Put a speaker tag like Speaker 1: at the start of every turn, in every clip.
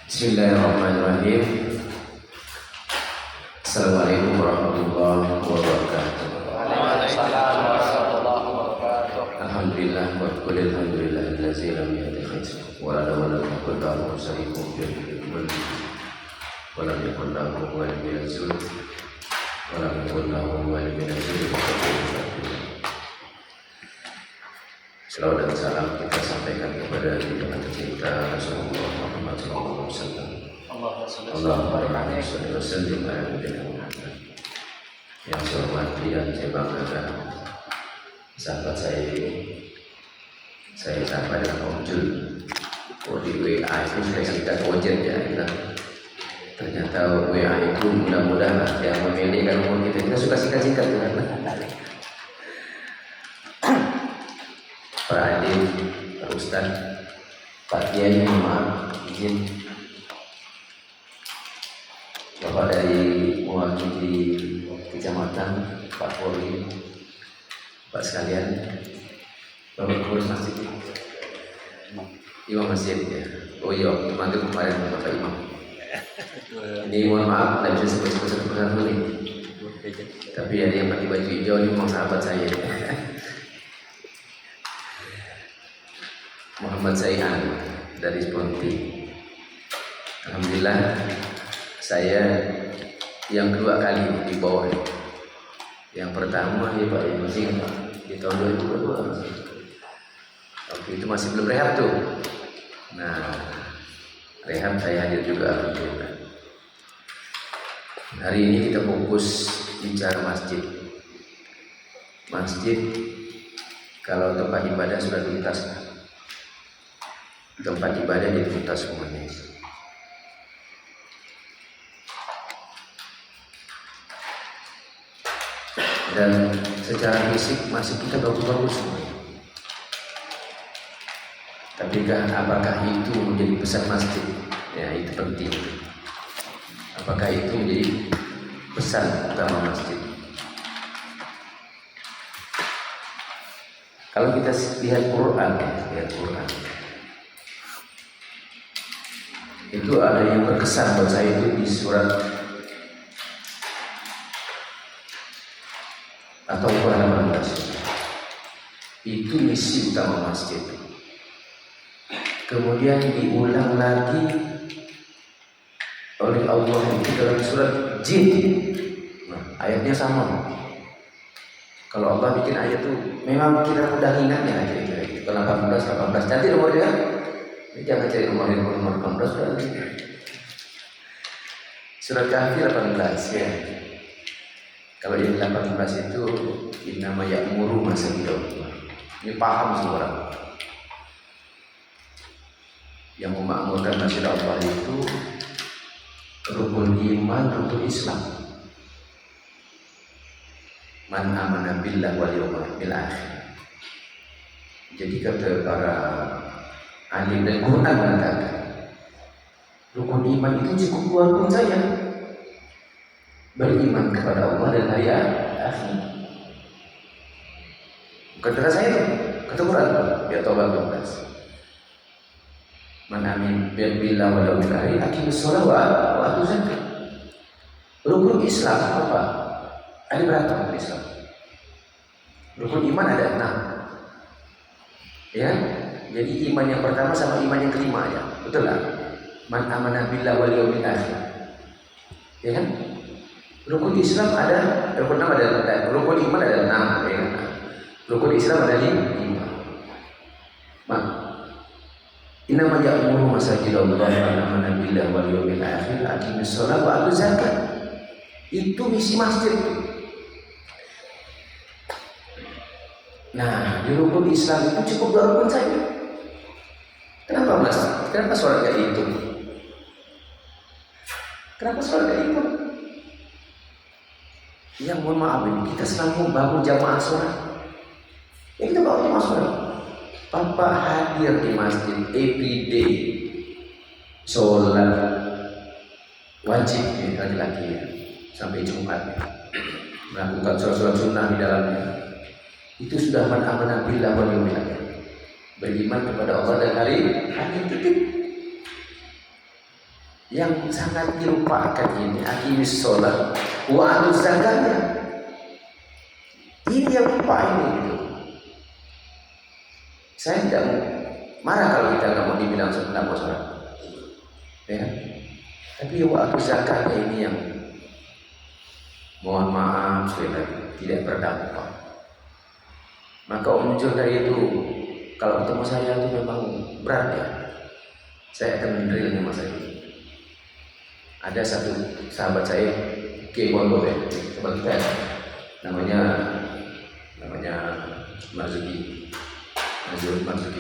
Speaker 1: Bismillahirrahmanirrahim. Assalamualaikum warahmatullahi wabarakatuh.
Speaker 2: Waalaikumsalam warahmatullahi wabarakatuh.
Speaker 1: Alhamdulillah wa qul alhamdulillahillazi lam yattakhidh walada wa lam yakul lahu sharikun fihi wa lam yakul lahu waliyyun min az-zull wa lam yakul lahu waliyyun min az-zull. Salawat dan salam kita sampaikan kepada junjungan tercinta Rasulullah Muhammad SAW. Allahumma shalli wa sallim ala nabiyyina Muhammad. Yang saya hormati dan saya banggakan sahabat saya ini, saya sapa dengan Om Jul. Oh, di WA itu saya cerita ojen ya, ternyata WA itu mudah-mudahan yang memilihkan umur kita suka singkat-singkat kan. Para adik, Pak Ustaz, Pak Kiai, maaf izin Bapak dari mewakili kecamatan, Pak Polri, Pak sekalian, Bapak pengurus masjid, Imam masjid ya. Oh iya, manggil kemarin Bapak Imam. Ini mohon maaf, tidak bisa sebut-sebut dulu nih. Tapi ada yang pakai baju hijau ini memang sahabat saya. Muhammad Saihan dari Sponti. Alhamdulillah saya yang kedua kali di bawah. Yang pertama ya Pak masih di tahun 2002. Waktu itu masih belum rehab tuh. Nah, rehab saya hadir juga alhamdulillah. Hari ini kita fokus bicara masjid. Masjid kalau tempat ibadah sudah tuntas. Tempat ibadah dituntas semuanya. Dan secara fisik masih kita bagus-bagus semuanya. Tapi apakah itu menjadi pesan masjid? Ya itu penting. Apakah itu menjadi pesan utama masjid? Kalau kita lihat Quran, itu ada yang berkesan buat saya itu di surat atau Quran 18. Itu misi utama masjid. Kemudian diulang lagi oleh Allah itu dalam surat Jin. Nah, ayatnya sama. Kalau Allah bikin ayat itu memang kita mudah ingatnya kira-kira gitu. 18 nanti nomornya. Jangan cari nomor 18 berarti. Surat Kahfi 18 ya. Kalau yang 18 itu nama ya'muru masjidallah. Ini paham semua orang. Yang memakmurkan masjid Allah itu rukun iman, rukun Islam. Man amana billah wal yawmil akhir. Jadi kata para ahli dan Quran mengatakan rukun iman itu cukup dua rukun saja, beriman kepada Allah dan hari akhir. Bukan kata saya, kata Quran ya Taubah 12. Man amin billah wal yawmil akhir aqimus shalah wa atuz zakat. Rukun Islam apa? Ada berapa rukun Islam? Rukun iman ada 6. Ya. Jadi iman yang pertama sama iman yang kelima ya, betul lah. Man amana billah wal yawmil akhir. Ya kan? Rukun Islam ada, rukun iman ada 6, ya kan? Rukun Islam ada 5. Innama ya'muru masajidallah man amana billah wal yawmil akhir aqimus shalah wa atuz zakat. Itu misi masjid. Nah, di rukun Islam itu cukup 2 rukun saja. Kenapa Mas? Kenapa sholat gak dihitung? Kenapa sholat gak dihitung? Ya mohon maaf ini, kita selalu bangun jamaah sholat. Ya kita bangun jamaah sholat. Papa hadir di masjid everyday. Sholat wajib ya, laki-laki ya, sampai Jumat ya. Melakukan sholat sunnah di dalamnya. Itu sudah man amana billah wal yawmil akhir. Beriman kepada Allah dan hari akhir titik. yang sangat dilupakan ini aqimis sholat wa atuz zakatnya. Ini yang lupa ini gitu. Saya tidak marah kalau kita nggak mau dibilang tidak mau sholat, ya. Tapi wa atuz zakatnya ini yang mohon maaf sekali lagi tidak berdampak. Maka muncul dari itu, kalau ketemu saya itu memang berat ya. Saya akan mendrill sama saya. Ada satu sahabat saya, Kebondo ya, teman kita, namanya Marzuki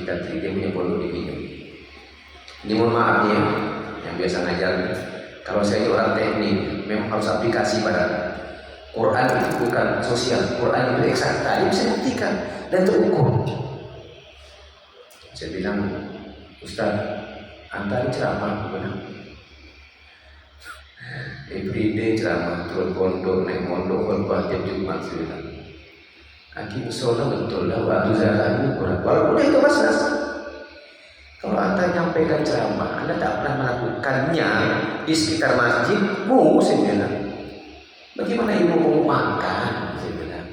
Speaker 1: Kadri, dia punya pondok di Binjai. Ini mohon maaf ya, yang biasa ngajar. Kalau saya ini orang teknik, memang harus aplikasi pada Quran itu bukan sosial, Quran itu eksakta, dia bisa buktikan dan terukur. Saya bilang, Ustaz, Anda ceramah benar. Everyday ceramah, turun pondok, naik pondok, khotbah tiap Jumat sudah. Aqimus sholat betul lah, waktu zakat itu kurang. Walaupun itu mas, kalau Anda nyampaikan ceramah, Anda tak pernah melakukannya di sekitar masjid, saya bilang. Bagaimana ibu mau makan? Saya bilang.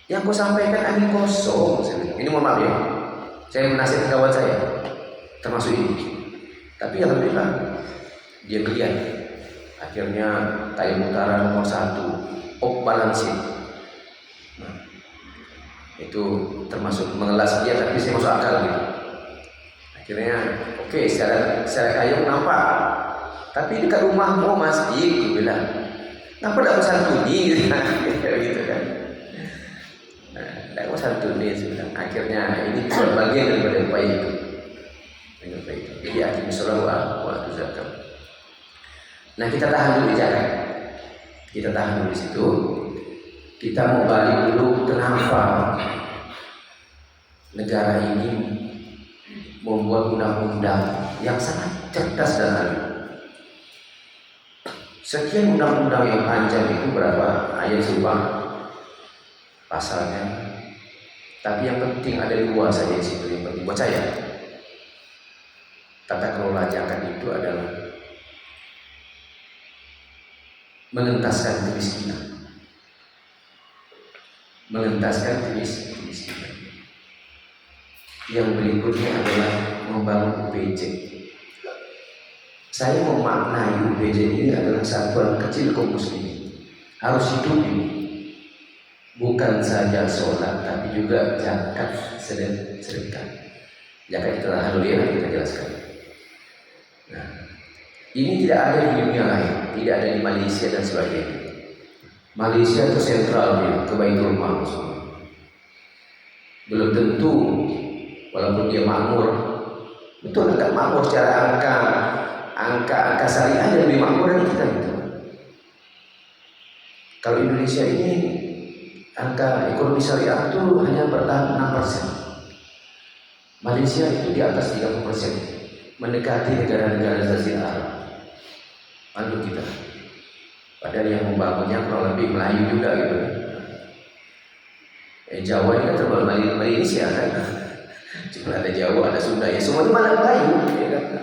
Speaker 1: Yang kau sampaikan angin kosong. Saya bilang. Ini mohon maaf ya. Saya menasihati kawan saya, termasuk ini. Tapi alhamdulillah dia geliat. Akhirnya Tayyib Utara nomor 1, Balancing. Nah, itu termasuk mengelas dia, tapi saya masuk akal gitu. Akhirnya oke, secara kayu nampak. Tapi dekat rumah mau masjid, dia bilang. Kenapa tidak santuni gitu kan? Nah, tidak santuni sebenarnya. Akhirnya ini bagian daripada upaya itu. Jadi aqimus sholat wa atuz zakat. Nah, kita tahan dulu di jalan. Kita tahan dulu di situ. Kita mau balik dulu kenapa negara ini membuat undang-undang yang sangat cerdas dan adil. Sekian undang-undang yang panjang itu berapa ayat sumpah pasalnya. Tapi yang penting ada 2 saja di situ yang penting buat saya. Tata kelola zakat itu adalah mengentaskan kemiskinan. Mengentaskan kemiskinan. Yang berikutnya adalah membangun UPJ. Saya memaknai UPJ ini adalah satuan kecil kaum muslimin. Harus hidup ini. Bukan saja sholat, tapi juga zakat sedekah. Zakat itu dulu ya, nanti kita jelaskan. Nah, ini tidak ada di dunia lain, tidak ada di Malaysia dan sebagainya. Malaysia itu sentral ya, ke Baitul Mal semua. Belum tentu, walaupun dia makmur, betul enggak makmur secara angka syariah yang lebih makmur dari kita gitu. Kalau Indonesia ini angka ekonomi syariah itu hanya bertahan 6%. Malaysia itu di atas 30%, mendekati negara-negara Asia Arab. Malu kita. Padahal yang membangunnya kurang lebih Melayu juga gitu. Jawa ini kan terbaru Malaysia kan. Cuma ada Jawa, ada Sunda, ya semua itu malah Melayu. Ya kan?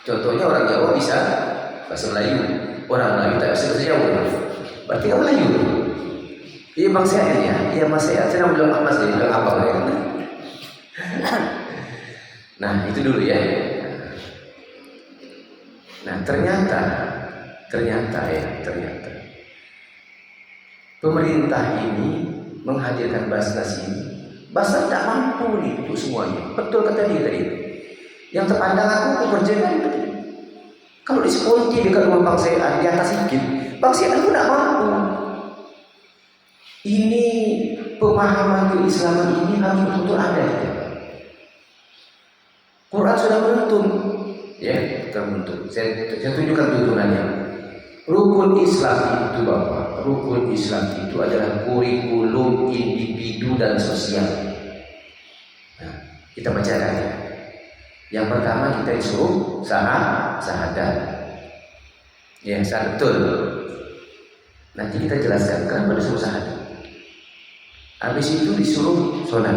Speaker 1: Contohnya orang Jawa bisa bahasa Melayu, orang Melayu tak bisa bahasa Jawa. Berarti kan Melayu. Iya bang saya ya, iya mas saya bilang mas dia bilang apa ya kan? Nah itu dulu ya. Nah ternyata pemerintah ini menghadirkan Basnas ini. Basnas tidak mampu nih untuk semuanya. Betul kata dia tadi. Yang terpandang aku kerjakan itu. Kalau di sekunti dekat rumah Bang Sean di atas sedikit, Bang Sean pun tidak mampu. Ini pemahaman keislaman ini harus betul-betul ada. Quran sudah menuntun, ya kita menuntun. Saya tunjukkan tuntunannya. Rukun Islam itu Bapak, rukun Islam itu adalah kurikulum individu dan sosial. Nah, kita bacakan ya. Yang pertama kita disuruh syahadat. Ya, betul. Nanti kita jelaskan kenapa disuruh syahadat. Habis itu disuruh sholat.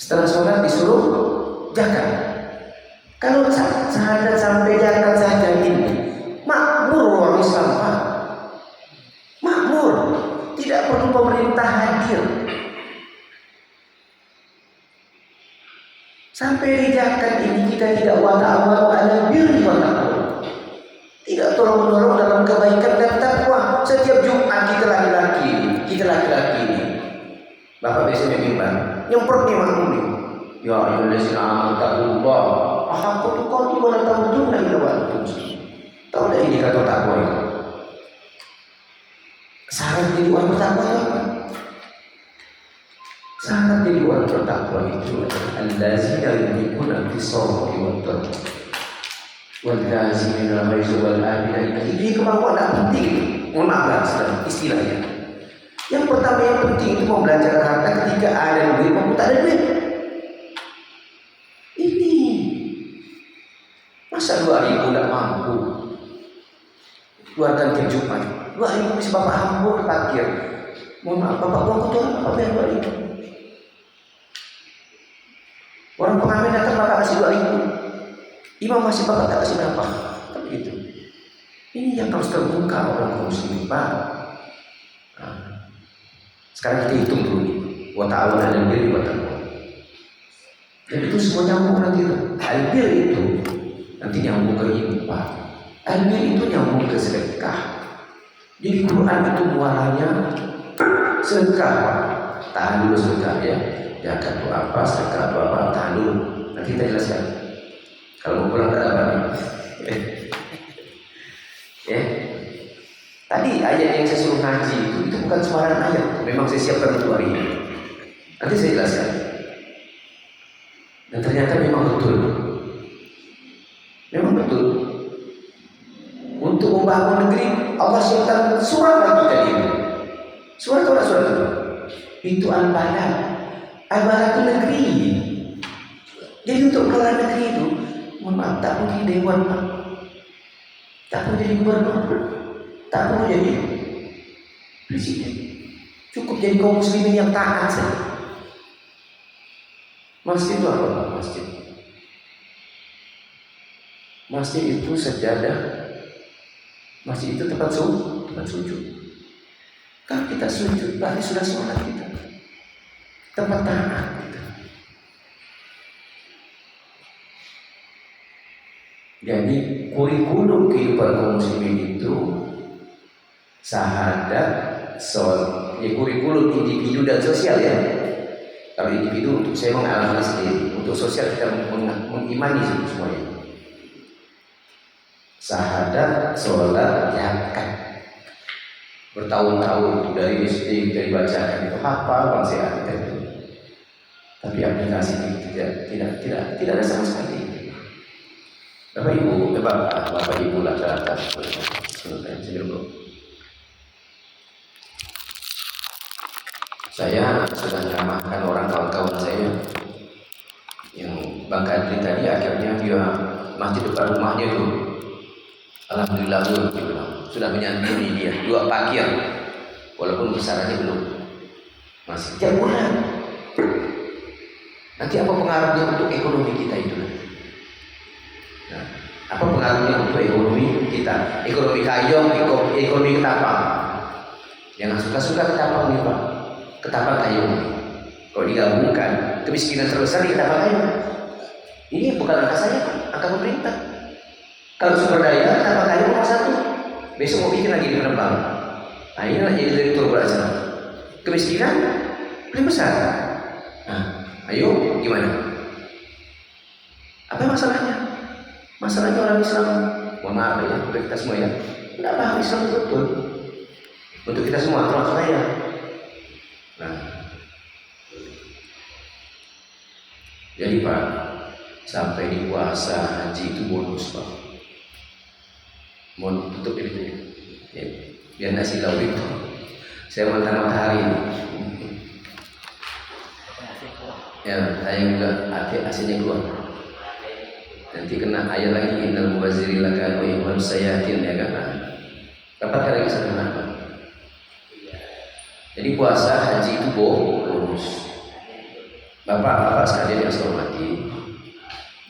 Speaker 1: Setelah sholat disuruh zakat. Kalau syahadat sama kita tidak wa ta'awanu 'alal birri wa taqwa. Tidak tolong menolong dalam kebaikan dan takwa. Setiap Jumat kita laki-laki ini, Bapak biasanya mimbar, nyemprot nih makmum nih. Ya ayyuhallazina amanu taqullah haqqa tuqatih wa la tamutunna illa wa antum muslimun. Tahu enggak indikator takwa itu? Syarat jadi orang bertakwa apa? Syarat jadi orang bertakwa itu adalah allazina yuhibbuna bis-sabri wat-taqwa wal ghazimina al-ghaiz wal 'afina. Ini kemampuan tidak penting. Mohon maaf istilahnya. Yang pertama yang penting itu mau belajar harta ketika ada duit, mau tak ada duit. Ini masa 2.000 tidak mampu keluarkan ke Jumat, 2.000 bisa bapak hambur parkir. Mohon maaf, bapak buang kotoran, bapak bayar 2.000. Orang pengamen datang bapak kasih 2.000. Imam masih bapak tak kasih berapa? Kan begitu. Ini yang harus terbuka orang muslim, Pak. Nah, sekarang kita hitung dulu nih. Wa ta'awanu 'alal birri wa taqwa. Dan itu semua nyambung nanti. Al-bir itu nanti nyambung ke infak. Al-bir itu nyambung ke sedekah. Jadi Quran itu muaranya sedekah, Pak. Tahan dulu sedekah ya. Zakat itu apa, sedekah itu apa, tahan dulu. Nanti kita jelaskan. Kalau mau pulang tak dapat nih. Ya. Tadi ayat yang saya suruh ngaji itu bukan sembarang ayat. Memang saya siapkan untuk hari ini. Nanti saya jelaskan. Dan ternyata memang betul. Memang betul. Untuk membangun negeri Allah siapkan surat lagi tadi. Surat itu surat itu. Itu al-balad. Al-balad itu negeri. Jadi untuk kelola negeri itu, mohon maaf, tak perlu jadi dewan, Pak. Tak perlu jadi gubernur, tak perlu jadi presiden. Cukup jadi kaum muslimin yang taat saja. Masjid itu apa, Pak? Masjid itu sejadah. Masjid itu tempat sujud. Kalau kita sujud, berarti sudah sholat kita. Tempat taat kita. Jadi kurikulum kehidupan kaum muslimin itu syahadat, kurikulum individu dan sosial ya. Kalau individu untuk saya mengalami sendiri, untuk sosial kita mengimani semuanya. Syahadat, sholat, zakat. Bertahun-tahun dari SD kita dibacakan itu hafal bangsa kita itu. Tapi aplikasi tidak ada sama sekali. Bapak Ibu rata-rata saya sedang meramahkan orang kawan-kawan saya yang Bang Kadri tadi akhirnya dia masjid depan rumahnya itu alhamdulillah sudah menyantuni dia 2 pakir walaupun besarannya belum masih jamuran. Nanti apa pengaruhnya untuk ekonomi kita itu nanti? Nah, apa pengaruhnya untuk ekonomi kita? Ekonomi kayong, ekonomi ketapang. Jangan suka-suka ketapang nih, Pak. Ketapang kayong. Kalau digabungkan, kemiskinan terbesar di ketapang kayong. Ini bukan angka saya, angka pemerintah. Kalau sumber daya ketapang kayong nomor 1. Besok mau bikin lagi di Penembang. Nah, inilah jadi direktur berasa. Kemiskinan paling besar. Nah, ayo gimana? Apa masalahnya? Masalahnya orang Islam, mohon maaf ya, untuk kita semua ya, tidak paham Islam betul. Untuk kita semua, termasuk saya. Nah, jadi Pak, sampai di puasa haji itu bonus Pak. Mohon tutup ini, ya, biar nasi lauk itu. Saya mantan matahari. Ya, saya juga AC-nya keluar. Nanti kena ayat lagi innal mubazziri lakanu yuhibbu sayatin ya kan. Dapat lagi satu nama. Jadi puasa haji itu bonus. Bapak-bapak sekalian yang saya hormati,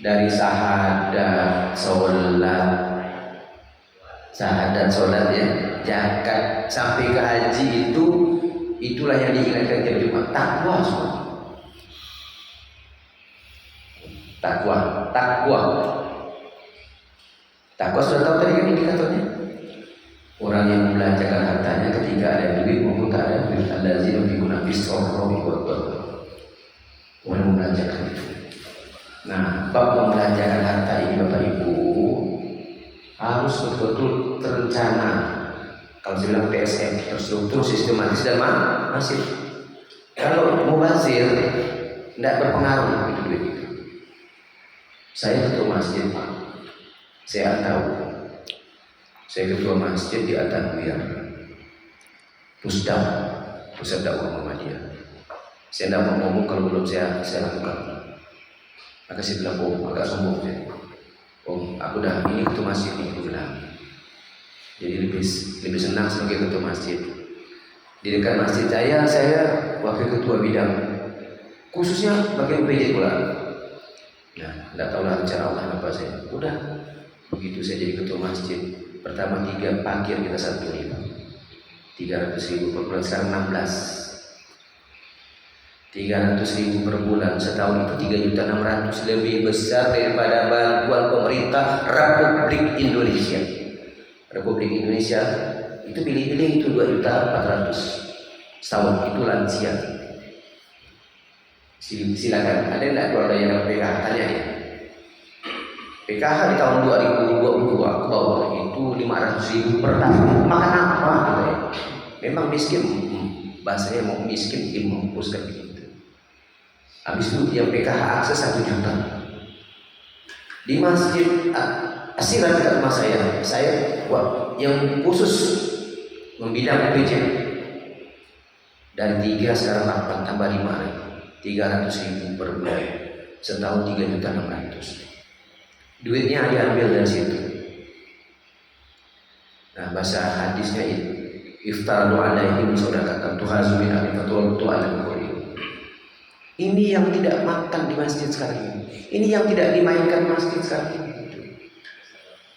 Speaker 1: dari syahadat sholat ya, zakat sampai ke haji itulah yang diingatkan tiap Jumat, takwa semua. Takwa. takwa. Takwa sudah tahu tadi kan indikatornya. Orang yang membelanjakan hartanya ketika ada duit maupun tak ada duit. Allazina yunfiquna fis-sarra'i wad-dharra. Orang membelanjakan itu. Nah, bab membelanjakan harta ini Bapak Ibu harus betul-betul terencana. Kalau saya bilang TSM, terstruktur, sistematis dan masif. Kalau mubazir tidak berpengaruh itu duit itu. Saya ketua masjid, Pak. Saya tahu. Saya ketua masjid di At-Tanwir, Pusdam, Pusat Dakwah Muhammadiyah. Saya tidak mau ngomong kalau belum saya lakukan. Maka saya bilang, oh agak sombong saya. Oh aku dah ini ketua masjid ini, aku bilang. Jadi lebih senang sebagai ketua masjid. Di dekat masjid saya wakil ketua bidang, khususnya bagian PJ pula. Nah, tidak tahu lah rencana Allah apa saya. Udah begitu saya jadi ketua masjid. Pertama 3 parkir kita satu nih, 300.000 per bulan, sekarang 16. 300.000 per bulan, setahun itu 3.600.000, lebih besar daripada bantuan pemerintah Republik Indonesia. Republik Indonesia itu pilih-pilih itu 2.400.000 setahun, itu lansia. Silakan, ada tidak keluarga yang dapat PKH? Tanya ya. PKH di tahun 2022 ke bawah itu 500.000 per tahun. Makan apa gitu ya? Memang miskin, bahasanya mau miskin dimampuskan gitu. Habis itu yang PKH akses 1 juta. Di masjid Asiran dekat rumah saya yang khusus membidang PJ dari 3 sekarang 8 tambah 5 lagi. 300.000 per bulan, setahun 3.600.000. Duitnya diambil dari situ. Nah, bahasa hadisnya itu iftaru alaihim shadaqatan tuhazu min al-fatul tu'al. Ini yang tidak makan di masjid sekarang ini. Ini yang tidak dimainkan masjid sekarang ini.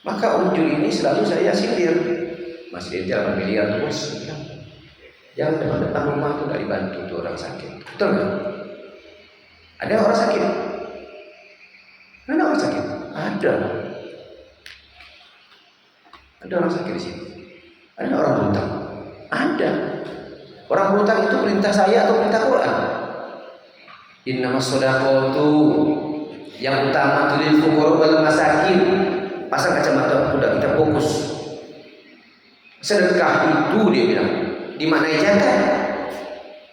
Speaker 1: Maka Unjul ini selalu saya sindir. Masjid itu 8 miliar terus. Jangan depan rumah itu tidak dibantu tuh orang sakit. Betul kan? Ada orang sakit? Ada orang sakit? Ada. Ada orang sakit di sini. Ada orang berhutang? Ada. Orang berhutang itu perintah saya atau perintah Quran? Innamas shadaqatu, yang utama lil fuqara wal masakin. Pasang kacamata udah kita fokus. Sedekah itu dia bilang dimaknai zakat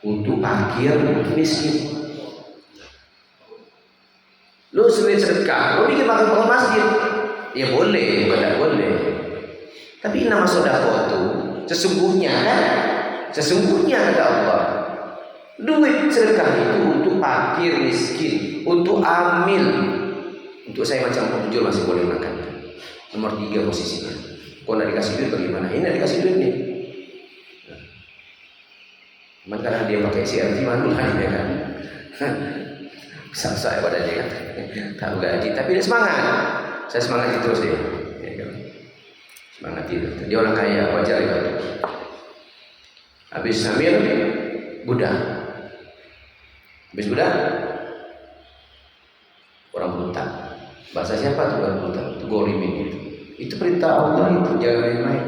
Speaker 1: untuk fakir, untuk miskin. Lu sulit sedekah, lu bikin makan bangun masjid, ya boleh, bukan tidak boleh. Tapi nama sedekah itu sesungguhnya kata Allah, duit sedekah itu untuk fakir miskin, untuk amil, untuk saya macam penjual masih boleh makan. Nomor 3 posisinya. Kau nak dikasih duit bagaimana? Ini nak dikasih duit nih. Cuman karena dia pakai CRT malu lah dia kan. Saya pada dia kan. Tahu gaji, tapi dia semangat. Saya semangat terus dia. Ya kan? Semangat itu. Dia orang kaya, wajar itu. Habis hamil, budak. Habis budak, orang berhutang. Bahasa siapa tuh orang berhutang? Itu golimin itu. Itu perintah Allah itu, jangan main-main.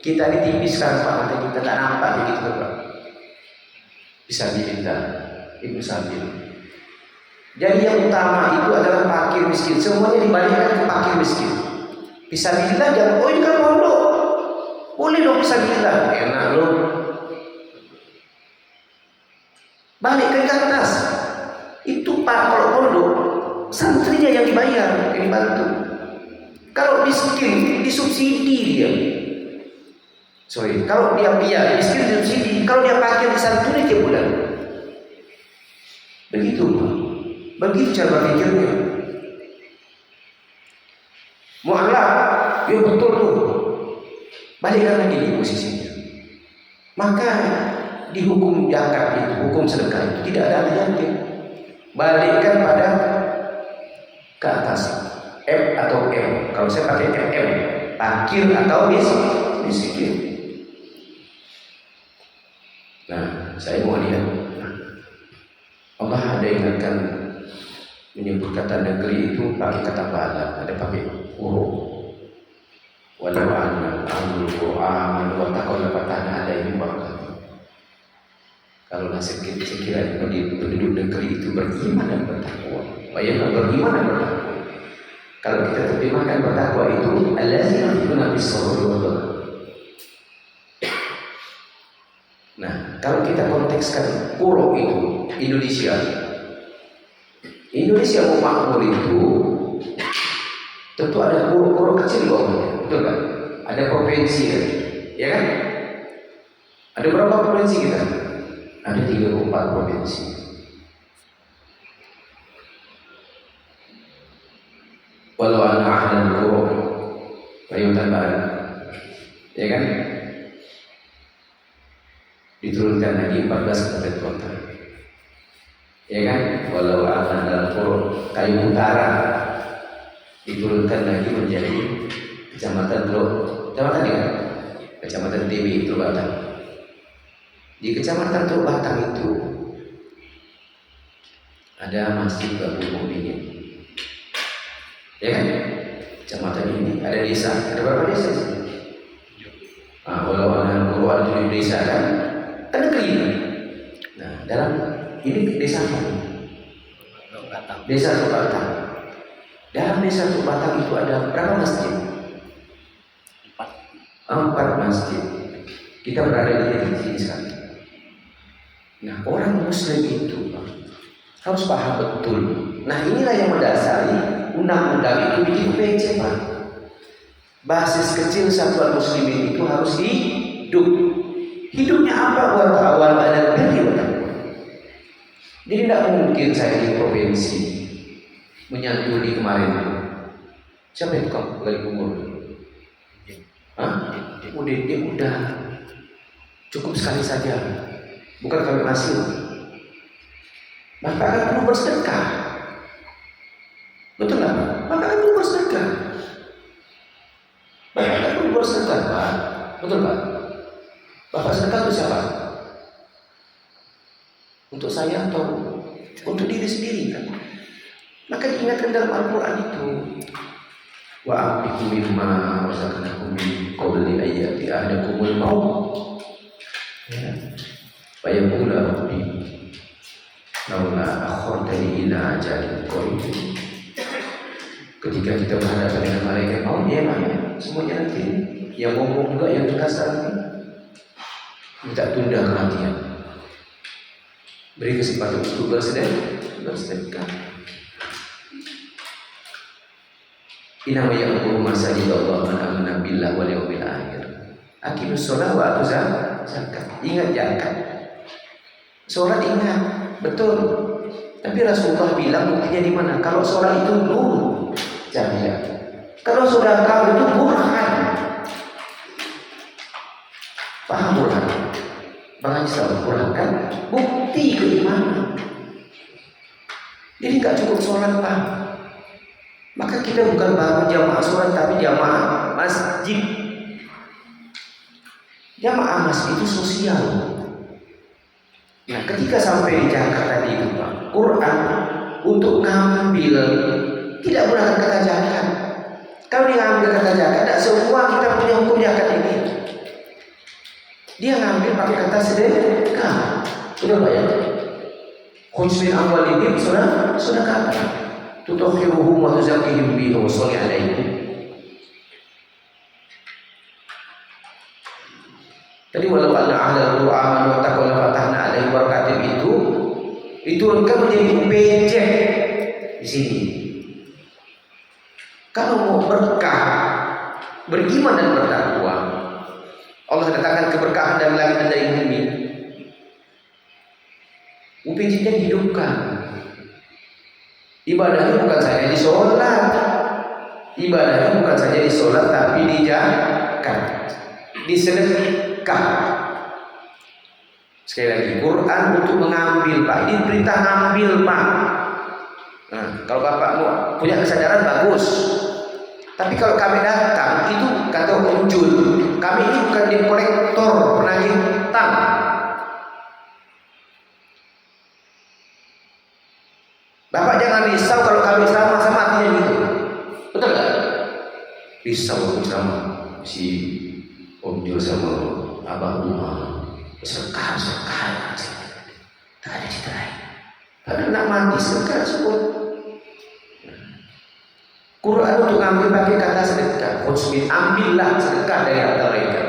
Speaker 1: Kita ini tipis kan Pak, nanti kita tak nampak begitu Pak. Bisa diminta, Ibnu Sabil. Jadi yang utama itu adalah fakir miskin. Semuanya dibalikkan ke fakir miskin. Fisabilillah jangan, oh ini kan pondok. Boleh dong fisabilillah. Enak loh. Balikkan ke atas. Itu Pak, kalau pondok santrinya yang dibayar, yang dibantu. Kalau miskin disubsidi dia. Kalau dia miskin disubsidi, kalau dia fakir disantuni tiap bulan. Begitu Pak. Begitu cara berpikirnya. Mu'alaf, ya betul tuh. Balikkan lagi di posisinya. Maka di hukum zakat itu, hukum sedekah itu tidak ada yatim. Balikkan pada ke atas. M atau M. Kalau saya pakai MM, fakir atau miskin. Nah, saya mau lihat. Allah ada ingatkan menyebut kata negeri itu pakai kata balad, ada pakai huruf. Walau anna ahlul Qur'an wa taqalla fatahna alaihim barakatim. Kalau sekiranya penduduk negeri itu beriman dan bertakwa, beriman dan bertakwa. Kalau kita terjemahkan bertakwa itu allazina yu'minuna bis-sabri wal salah. Nah, kalau kita kontekskan pulau itu Indonesia mau makmur itu tentu ada pulau kecil di bawahnya, betul kan? Ada provinsi kan? Ya kan? Ada berapa provinsi kita? Ada 34 provinsi. Walau anna ahlal qura wa yutabara. Ya kan? Diturunkan lagi 14 kabupaten kota. Ya kan? Walau ahlal qura Kayu Utara diturunkan lagi menjadi kecamatan kecamatan ya? Kecamatan TV Teluk Batang. Di kecamatan Teluk Batang itu ada Masjid Babul Mukminin. Ya kan? Kecamatan ini ada desa. Ada berapa desa sih? Walau ada Qur'an 7 desa kan? Kan negeri. Nah, dalam ini desa apa? Desa Teluk Batang. Dalam desa Teluk Batang itu ada berapa masjid? 4 masjid. Kita berada di titik sini sekarang. Nah, orang Muslim itu harus paham betul. Nah, inilah yang mendasari undang-undang itu bikin PC, Pak. Basis kecil satuan muslimin itu harus hidup. Hidupnya apa buat awal ada birri. Jadi tidak mungkin saya di provinsi menyantuni kemarin. Siapa yang kau lagi umur? Udah cukup sekali saja. Bukan kami hasil. Maka akan perlu bersedekah. Betul nggak? Maka akan perlu bersedekah. Bapak akan perlu bersedekah, Pak. Betul Pak? Bapak sedekah untuk siapa? Untuk saya atau untuk diri sendiri kan? Maka diingatkan dalam Al-Quran itu. Wa afiqu mimma razaqnakum min qabli ayati ahadakumul maut. Ya. Wa yaqulu rabbi laula akhartani ila ajalin qarib. Ketika kita berhadapan dengan malaikat maut, dia nanya semuanya nanti. Yang ngomong juga yang kasar nanti. Minta tunda kematian. Beri kesempatan untuk bersedekah. Inna wa ya'muru masajid Allah man amana billah wal yawmil akhir. Aqimus shalah wa atuz zakat. Ingat zakat. Salat ingat, betul. Tapi Rasulullah bilang buktinya di mana? Kalau salat itu nur jamiah. Kalau sedekah itu burhan. Paham burhan? Bang Islam burhan kan bukti keimanan. Jadi nggak cukup sholat, Pak. Maka kita bukan baru jamaah sholat tapi jamaah masjid. Jamaah masjid itu sosial. Nah, ketika sampai di Jakarta tadi itu, Pak, Quran untuk ngambil tidak menggunakan kata zakat. Kalau dia ngambil kata zakat, tidak semua kita punya hukum zakat ini. Dia ngambil pakai kata sedekah. Sudah Pak ya? Khudz min amwalihim sudah kata. Tutahhiruhum wa tuzakkihim bihi wa shalli alaihim. Tadi walau anna ahlal Qur'an wa taqalla fatahna alaihim barakatim itu diturunkan menjadi UPJ di sini. Kalau mau berkah, beriman dan bertakwa, Allah datangkan keberkahan dari langit dan dari bumi. UPJ-nya dihidupkan. Ibadahnya bukan saja di sholat. Ibadahnya bukan saja di sholat tapi di zakat, di sedekah. Sekali lagi, Quran untuk mengambil, Pak. Ini perintah ngambil, Pak. Nah, kalau Bapak mau punya kesadaran bagus. Tapi kalau kami datang itu kata unjul. Kami ini bukan di kolektor penagih hutang. Bapak jangan risau Risau sama si Om Jo sama Abang Umar. Sekar aja. Tak ada cerita lain. Padahal nak mati sekar sebut. Quran untuk ngambil pakai kata sedekah. Khusmin, ambillah sedekah dari harta mereka.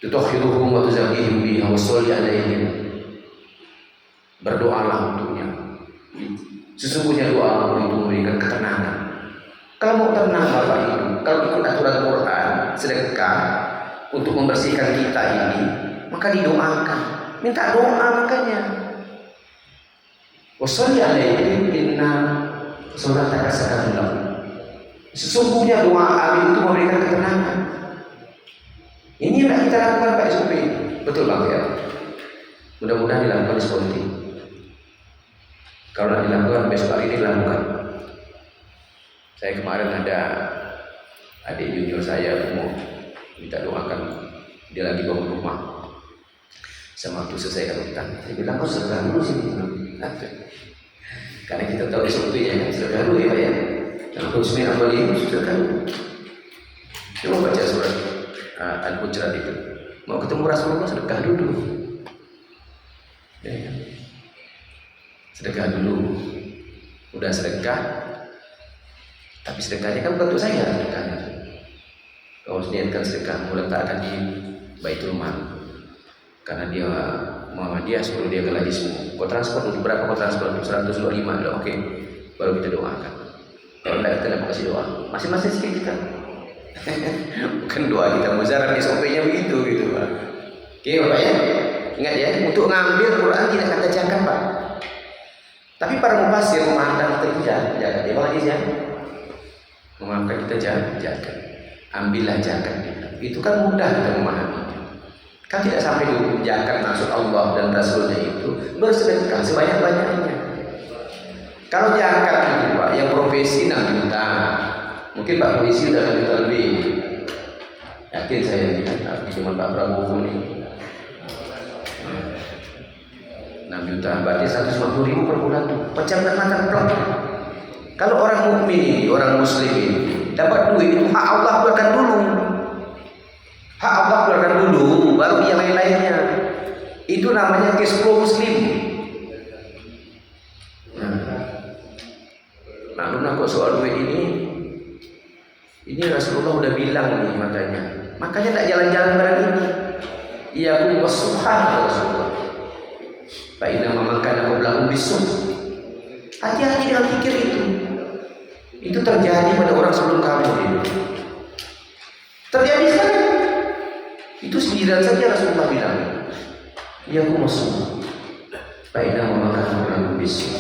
Speaker 1: Tutahhiruhum wa tuzakkihim biha wa sholli alaihim. Berdoalah untuknya. Sesungguhnya doa itu memberikan ketenangan. Kalau mau tenang Bapak Ibu, kalau ikut aturan Quran, sedekah untuk membersihkan kita ini, maka didoakan. Minta doa makanya. Wa sholli alaihim inna sholataka sakanun lahum. Sesungguhnya doa amin itu memberikan ketenangan. Ini yang kita lakukan Pak SOP. Betul Bang ya? Mudah-mudahan dilakukan di Sponti. Kalau tidak dilakukan besok hari ini dilakukan. Saya kemarin ada adik junior saya mau minta doakan, dia lagi bangun rumah. Sama waktu selesai hutang, saya bilang kau sedekah dulu sini. Karena kita tahu SOP ya, sedekah dulu ya Pak ya. Dan Khusmin Ambali sedekah dulu. Coba baca surat Al-Hujurat itu. Mau ketemu Rasulullah sedekah dulu. Ya. Sedekah dulu. Udah sedekah, tapi sedekahnya kan bukan untuk saya sedekahnya. Kalau niatkan sedekah, meletakkan di Baitul Mal. Karena dia Muhammadiyah suruh dia ke lagi semua. Kau transfer untuk berapa? Kau transfer untuk 125. Oke, baru kita doakan. Kalau tidak kita dapat kasih doa. Masing-masing sikit kita. Bukan doa kita muzarat SOP-nya begitu gitu Pak. Oke Bapak ya. Ingat ya, untuk ngambil Quran tidak kata zakat Pak. Tapi para mufassir memandang kita zakat. Dia bagi ya. Memaafkan kita zakat. Ambillah zakat. Itu kan mudah kita memahami. Kan tidak sampai dihukum zakat maksud Allah dan Rasulnya itu bersedekah sebanyak-banyaknya. Kalau zakat itu Pak, yang profesi 6 juta. Mungkin Pak Polisi udah 6 juta lebih. Yakin saya lihat di zaman Pak Prabowo ini 6 juta, berarti 150 ribu per bulan tuh. Pecahkan mata plak. Kalau orang mukmin ini, orang muslim ini dapat duit itu hak Allah keluarkan dulu. Hak Allah keluarkan dulu, baru yang lain-lainnya. Itu namanya cash flow muslim. Nah, kok soal duit ini Rasulullah udah bilang nih makanya tak jalan-jalan barang ini. Iya aku wasuhan Rasulullah. Pak Ina memakan aku belakang bisuk. Hati-hati dengan pikir itu. Itu terjadi pada orang sebelum kamu ini. Terjadi sekarang. Itu sendirian saja Rasulullah bilang. Iya aku wasuhan. Pak Ina memakan aku belakang bisuk.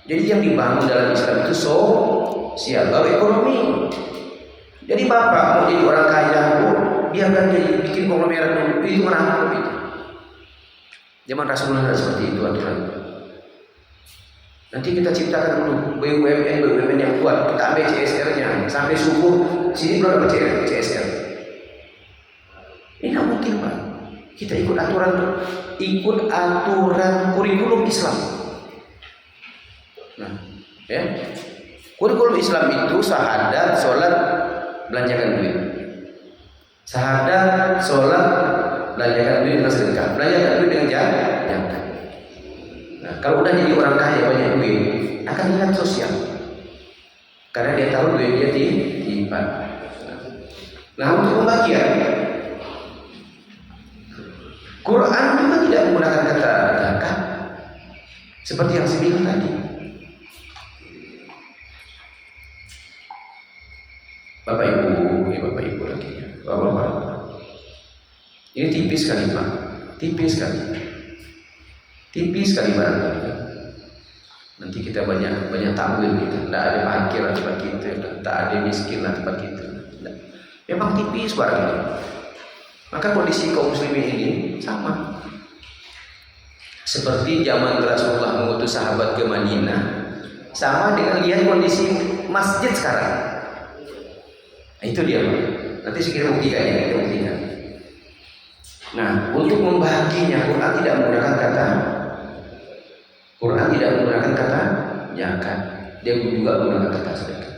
Speaker 1: Jadi yang dibangun dalam Islam itu sosial, baru ekonomi. Jadi bapak mau jadi orang kaya, biarkan dia bikin konglomerat dulu, itu merangkul itu. Zaman Rasulullah seperti itu aturan. Nanti kita ciptakan dulu BUMN yang kuat, kita ambil CSR-nya sampai subuh sini belum dapat CSR. Ini tidak mungkin Pak. Kita ikut aturan kurikulum Islam. Nah, ya. Kurikulum Islam itu syahadat, sholat, belanjakan duit. Syahadat, sholat, belanjakan duit dengan sedekah. Belanjakan duit dengan zakat. Nah, kalau udah jadi orang kaya banyak duit, akan ingat sosial. Karena dia tahu duit dia diimpan. Nah, untuk pembagian, Quran juga tidak menggunakan kata zakat, seperti yang saya bilang tadi. Bapak Ibu lagi. Bapak. Ini tipis sekali Pak. Tipis sekali barangkali. Nanti kita banyak tampil gitu. Tidak ada parkir tempat kita, tidak ada miskin tempat kita. Memang tipis barang ini. Maka kondisi kaum muslimin ini sama. Seperti zaman Rasulullah mengutus sahabat ke Madinah, sama dengan lihat kondisi masjid sekarang. Nah, itu dia. Nanti saya buktikan ya, kita buktikan. Nah, untuk membaginya Quran tidak menggunakan kata zakat. dia juga menggunakan kata sedekah.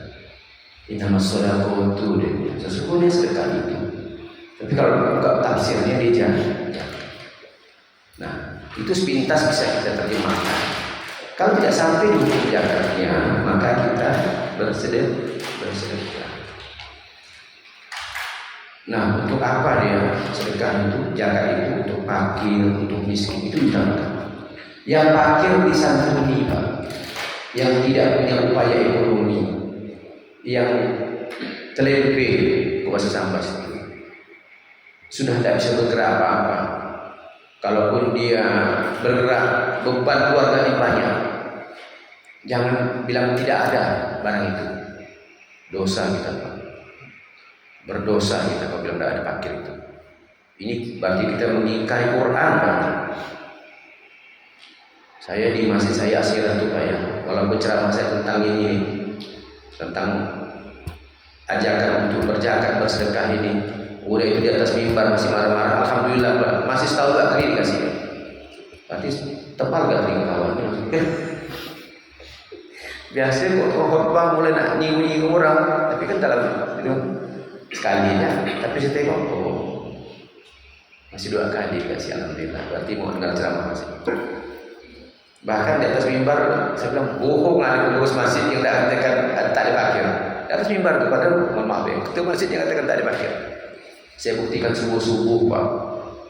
Speaker 1: Innamas shadaqatu, sesungguhnya sedekah itu. Tapi kalau buka tafsirnya dia jangan. Nah, itu sepintas bisa kita terjemahkan. Kalau tidak sampai di hukum zakatnya, maka kita bersedekah. Nah, untuk apa dia sedekah itu? Zakat itu untuk fakir, untuk miskin, itu ditambahkan. Yang fakir disantuni, Pak. Yang tidak punya upaya ekonomi, yang telempe, puasa sampas itu, sudah tidak bisa bergerak apa-apa. Kalaupun dia bergerak, beban keluarganya banyak. Jangan bilang tidak ada barang itu. Dosa kita, Pak. Berdosa kita kalau bilang tidak ada fakir itu. Ini berarti kita mengingkari Quran, Pak. Saya di masjid saya asiran tuh, Pak, ya. Kalau berceramah saya tentang ini, tentang ajakan untuk berzakat, bersedekah ini. Udah itu di atas mimbar masih marah-marah. Alhamdulillah, Pak. Masih tahu gak kering dikasih. Berarti tebal gak kering kawannya. Biasanya kok khotbah mulai nak nyinggung orang, tapi kan dalam itu sekalinya. Tapi saya tengok, masih 2 kali dikasih, alhamdulillah. Berarti mau dengar ceramah masih. Bahkan di atas mimbar saya bilang bohong ada pengurus masjid yang katakan tak ada fakir. Di atas mimbar itu padahal mohon maaf ya, ketua masjid yang katakan tak ada fakir. Saya buktikan subuh-subuh, Pak,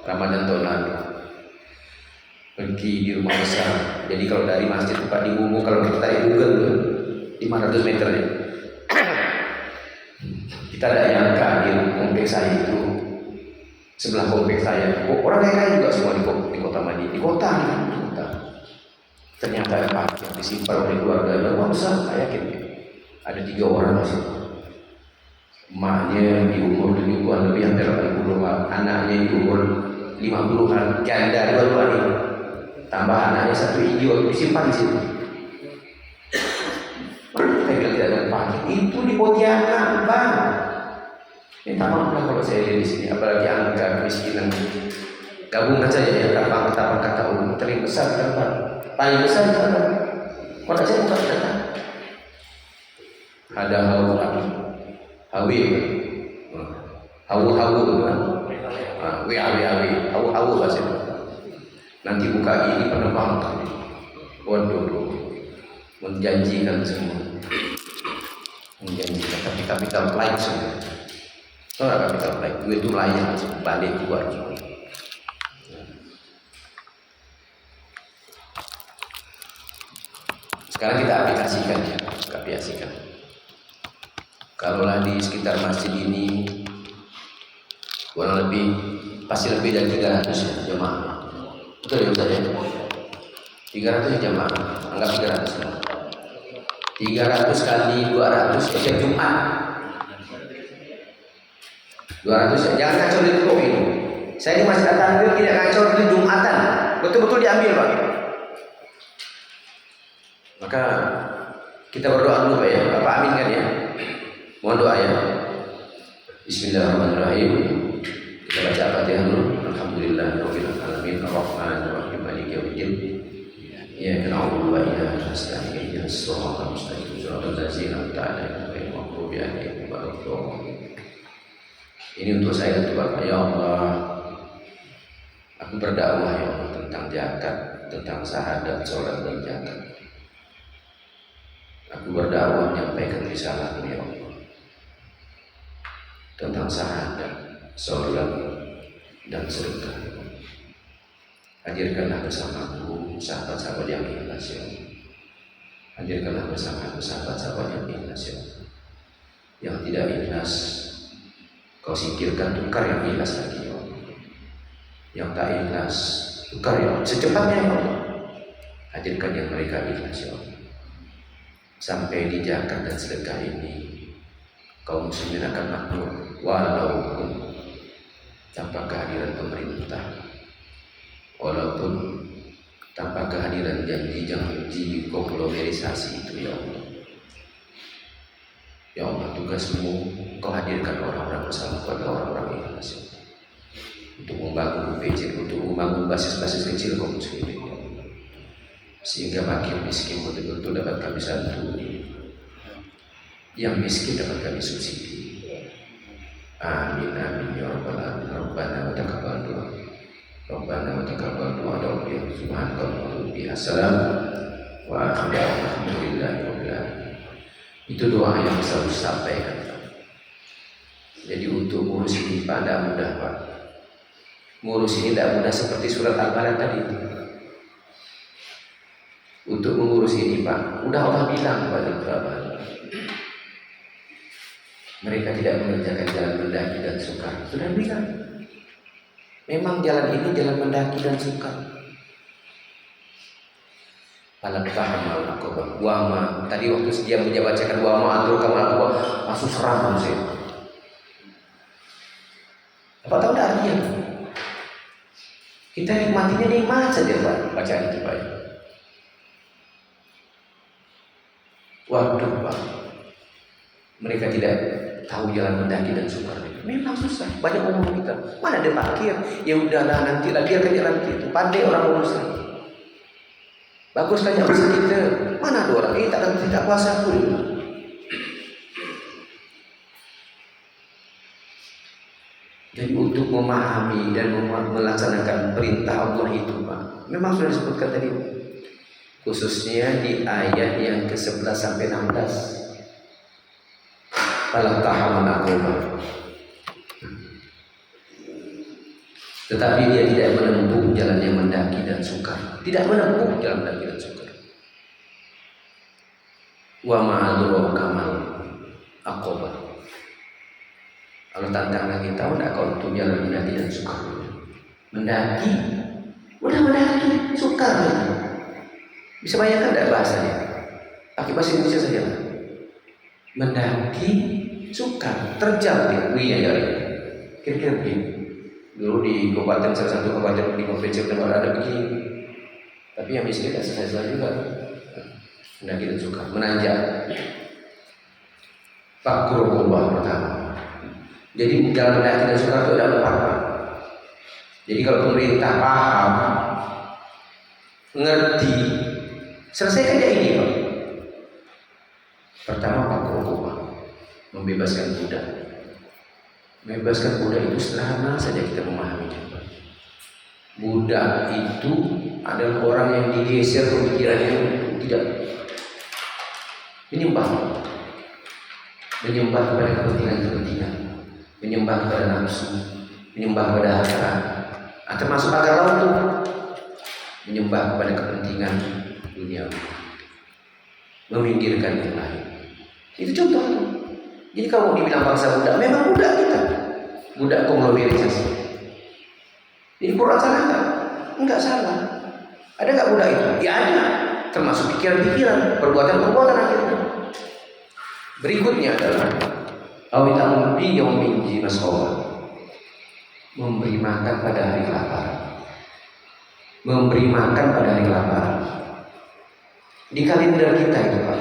Speaker 1: Ramadan tahun lalu. Pergi di rumah besar. Jadi kalau dari masjid tempat di Bungu, kalau kita tarik Google 500 meter ya. Kita tidak nyangka di kompleks saya itu, sebelah kompleks saya, orang kaya juga semua di kota Madinah, di kota. Ternyata ada pak yang disimpan oleh keluarga yang besar, saya yakin ada 3 orang masih. Emaknya di umur 70-an lebih, hampir 80-an, anaknya di umur 50-an, janda 2 ini, tambah anaknya 1 hijau disimpan di situ. Saya bilang tidak ada pakir, itu di Pontianak, Bang. Ini tak maaf kalau saya lihat di sini, apalagi angka kemiskinan. Gabungkan saja ya, kapal kata umum terbesar kan, paling besar kan. Kota saya bukan kata. Ada hawi, hawu kan, hawi, hawu bahasa. Nanti buka ini penerbang tadi. Waduh, menjanjikan semua, menjanjikan tapi capital flight semua. Tahu nggak capital flight? Duit itu layak balik keluar semua. Sekarang kita aplikasikan ya, aplikasikan. Kalaulah di sekitar masjid ini kurang lebih pasti lebih dari 300 ya, jemaah. Betul ya Ustaz ya? 300 jemaah, anggap 300. 300 kali 200 setiap Jumat. 200 ya, jangan kacau di kok ini. Saya di Masjid At-Tanwir tidak kacau di Jumatan, betul-betul diambil, Pak. Maka kita berdoa dulu Pak ya, Bapak aminkan ya. Mohon doa ya. Bismillahirrahmanirrahim. Kita baca Al-Fatihah dulu. Alhamdulillahirabbil alamin, arrahmanir rahim, maliki yaumiddin. Iyyaka na'budu wa iyyaka nasta'in, ihdinas siratal mustaqim, siratal ladzina an'amta 'alaihim ghairil maghdubi 'alaihim waladdallin. Ini untuk saya Tuhan. Ya Allah, aku berdakwah ya Allah tentang zakat, tentang syahadat, sholat dan zakat. Aku berdakwah menyampaikan risalah ya Allah tentang syahadat, sholat dan sedekah. Hadirkanlah bersamaku sahabat-sahabat yang ikhlas ya Allah. Hadirkanlah bersamaku sahabat-sahabat yang ikhlas ya Allah. Yang tidak ikhlas Kau singkirkan, tukar yang ikhlas lagi ya Allah. Yang tak ikhlas tukar ya Allah secepatnya ya Allah. Hadirkan yang mereka ikhlas ya Allah. Sampai di zakat dan sedekah ini kaum muslimin akan makmur walaupun tanpa kehadiran pemerintah, walaupun tanpa kehadiran janji konglomerisasi itu ya Allah. Ya Allah, tugasmu Kau hadirkan orang-orang bersama kepada orang-orang ikhlas untuk membangun PJ, untuk membangun basis-basis kecil kaum muslimin ya Allah. Sehingga makin miskin betul-betul dapat kami santuni, yang miskin dapat kami subsidi. Amin amin ya rabbal alamin. Rabbana wa taqabbal du'a. Rabbana wa taqabbal du'a ya subhanallah wa bihasalam wa akhiru alhamdulillahi rabbil alamin. Itu doa yang selalu sampaikan. Jadi untuk ngurus ini Pak tidak mudah Pak. Ngurus ini tidak mudah seperti surat Al-Balad tadi. Untuk mengurus ini Pak, udah Allah bilang kepada kerabat, mereka tidak mengerjakan jalan mendaki dan sukar. Sudah bilang, memang jalan ini jalan mendaki dan sukar. Alam tahamal akobah wama. Tadi waktu dia bacakan wama adro kamal akobah, langsung seram saya. Apa tahu tidak artinya? Kita nikmatinya nikmat saja Pak, bacaan itu Pak. Waduh Pak, mereka tidak tahu jalan mendaki dan sukar. Memang susah, banyak umur kita. Mana ada parkir? Ya udahlah nanti lah dia kerja nanti itu. Pandai orang urus lagi. Bagus tanya urusan kita. Mana ada orang tidak kuasa pun. Jadi untuk memahami dan melaksanakan perintah Allah itu Pak, memang sudah disebutkan tadi, khususnya di ayat yang ke-11 sampai 16. Falam tahamal akobah. Tetapi dia tidak menempuh jalan yang mendaki dan sukar. Tidak menempuh jalan mendaki dan sukar. Wa ma'adru kamal akobah. Kalau tantang lagi, tahu tidak kau untuk jalan mendaki dan sukar? Mendaki, udah mendaki, sukar. Bisa bayangkan tidak bahasanya? Pakai bahasa Indonesia saja. Mendaki, sukar, terjal dia. Iya. Kira-kira begini. Dulu di kabupaten, salah satu kabupaten di provinsi Jawa ada begini. Tapi yang miskin tidak selesai juga. Mendaki dan sukar, menanjak. Fakrullah pertama. Jadi jalan mendaki dan sukar itu ada 4 Pak. Jadi kalau pemerintah paham, ngerti, selesaikan dia ini Pak. Pertama fakrullah, membebaskan budak. Membebaskan budak itu sederhana saja kita memahaminya. Budak itu adalah orang yang digeser pemikirannya untuk tidak menyembah kepada kepentingan-kepentingan, menyembah kepada nafsu, menyembah kepada harta, atau masuk akal laut itu menyembah kepada kepentingan dunia, meminggirkan yang lain. Itu contoh. Jadi kalau dibilang bangsa budak, memang budak kita, budak konglomerisasi. Jadi Quran salah enggak? Enggak salah. Ada enggak budak itu? Ya ada. Termasuk pikiran-pikiran, perbuatan-perbuatan akhirnya. Berikutnya adalah awitamun bi yaumin jimasawah, memberi makan pada hari lapar. Memberi makan pada hari lapar. Di kalender kita itu Pak,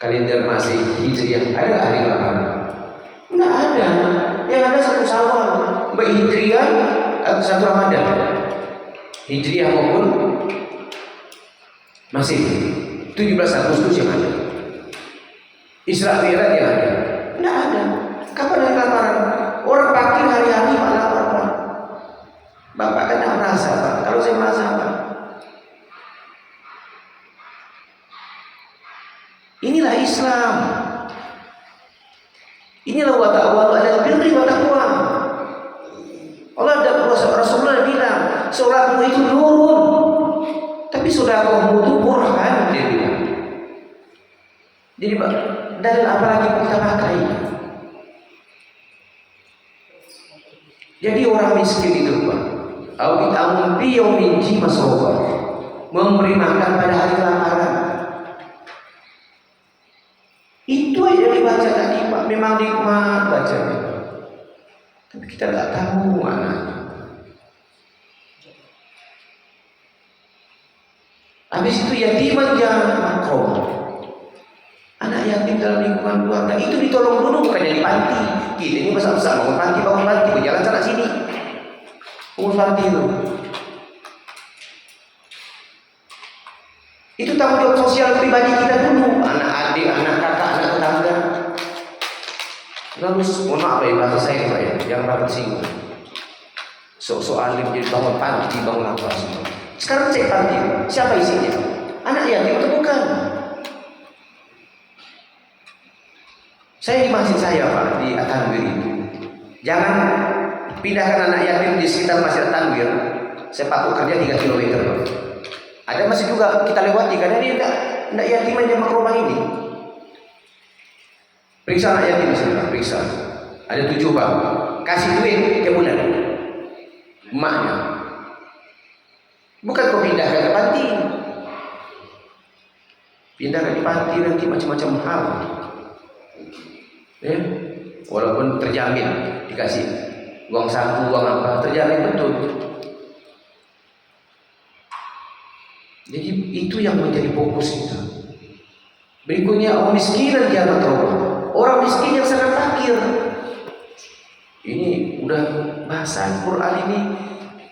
Speaker 1: kalender masih Hijriah, ada hari lapar? Enggak ada. Yang ada 1 Syawal, baik Hijriah atau 1 Ramadan. Hijriah maupun masih 17 Agustus yang ada. Isra Mi'raj yang ada. Enggak ada. Kapan hari lapar? Orang pakir hari-hari Pak lapar Pak. Bapak kan tidak merasa Pak. Kalau saya merasa Pak. Inilah Islam. Inilah wa ta'awanu 'alal birri wa taqwa. Allah dan Rasulullah bilang, sholatmu itu nurun, tapi sedekahmu itu burhan, dia bilang. Jadi Pak, dalil apa lagi kita pakai? Jadi orang miskin itu Pak, awitamun bi yaumin jimasawah, memberi makan pada hari kelaparan. Itu aja dibaca tadi Pak, memang nikmat bacanya. Tapi kita tidak tahu maknanya. Habis itu yatiman jangan makrom. Anak yatim dalam lingkungan keluarga itu ditolong dulu, bukan di panti. Kita ini besar-besar bangun panti, berjalan sana sini. Urus panti itu. Itu tanggung jawab sosial pribadi kita dulu. Anak adik, anak kakak, anak tetangga. Lalu mohon maaf ya bahasa saya Pak ya, yang dapat singgung. Soal jadi bangun panti, bangun apa semua. Sekarang cek panti, siapa isinya? Anak yatim atau bukan? Saya di masjid saya Pak, di Tanwir itu. Jangan pindahkan anak yatim di sekitar Masjid Tanwir. Saya patok kerja 3 km Pak. Ada masih juga kita lewati karena dia tidak yatim aja makromah ini. Periksa anak yatim misalnya, periksa. Ada 7 Pak. Kasih duit ke bulan. Emaknya. Bukan kau pindahkan ke panti. Pindahkan di panti nanti macam-macam hal. Ya. Walaupun terjamin dikasih uang saku, uang apa, terjamin betul. Jadi itu yang menjadi fokus kita. Berikutnya orang miskin dan kiamat Allah. Orang miskin yang sangat fakir. Ini udah bahasa Quran ini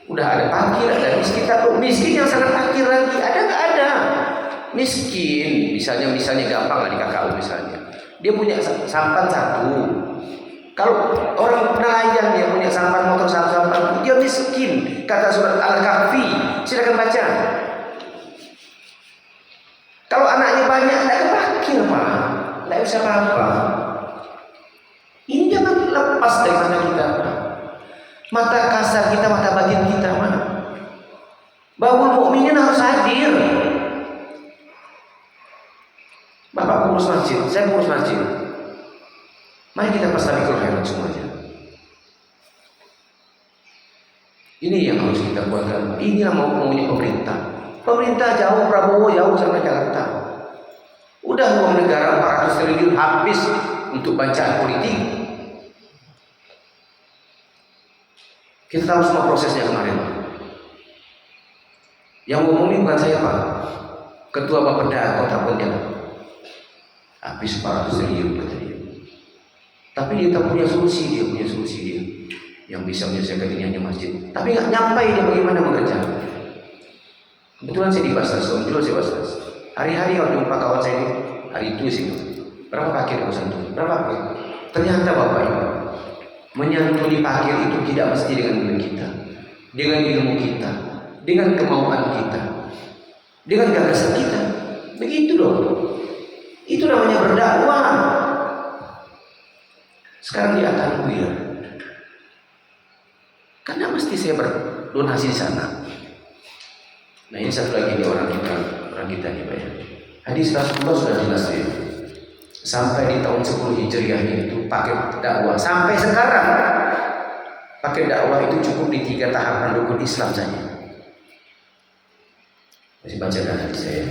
Speaker 1: udah ada fakir, ada miskin. Tapi miskin yang sangat fakir lagi ada nggak ada? Miskin, misalnya gampang lah di KKU misalnya. Dia punya sampan 1. Kalau orang nelayan dia punya sampan motor 1 sampan, dia miskin. Kata surat Al-Kahfi, silakan baca. Kalau anaknya banyak, tidak kepakir Pak, tidak bisa apa-apa. Ini jangan lepas dari mata kita Pak. Mata kasar kita, mata batin kita Pak. Bahwa mukminin harus hadir. Bapak pengurus masjid, saya pengurus masjid. Mari kita fastabiqul khairat semuanya. Ini yang harus kita buatkan. Inilah maunya pemerintah. Pemerintah jauh, Prabowo jauh sampai Jakarta. Udah uang negara 400 triliun habis untuk bacaan politik. Kita tahu semua prosesnya kemarin. Yang ngomongin bukan saya Pak, Ketua Bapeda Kota Pontianak. Habis 400 triliun kata dia. Tapi dia tak punya solusi, dia yang bisa menyelesaikan ini hanya masjid. Tapi nggak nyampai dia bagaimana mengerjakan. Kebetulan saya di Basras, kebetulan saya Basras. Hari-hari kalau jumpa kawan saya ini, hari itu sih. Berapa pakir urusan itu? Berapa pakir? Ternyata Bapak Ibu, menyantuni pakir itu tidak mesti dengan duit kita, dengan ilmu kita, dengan kemauan kita, dengan gagasan kita. Begitu dong. Itu namanya berdakwah. Sekarang dia Tanwir. Karena mesti saya berdonasi di sana. Nah ini satu lagi nih orang kita nih Pak ya. Hadis Rasulullah sudah jelas ya. Sampai di tahun 10 Hijriah itu pakai dakwah. Sampai sekarang pakai dakwah itu cukup di 3 tahapan rukun Islam saja. Masih bacakan hadis saya.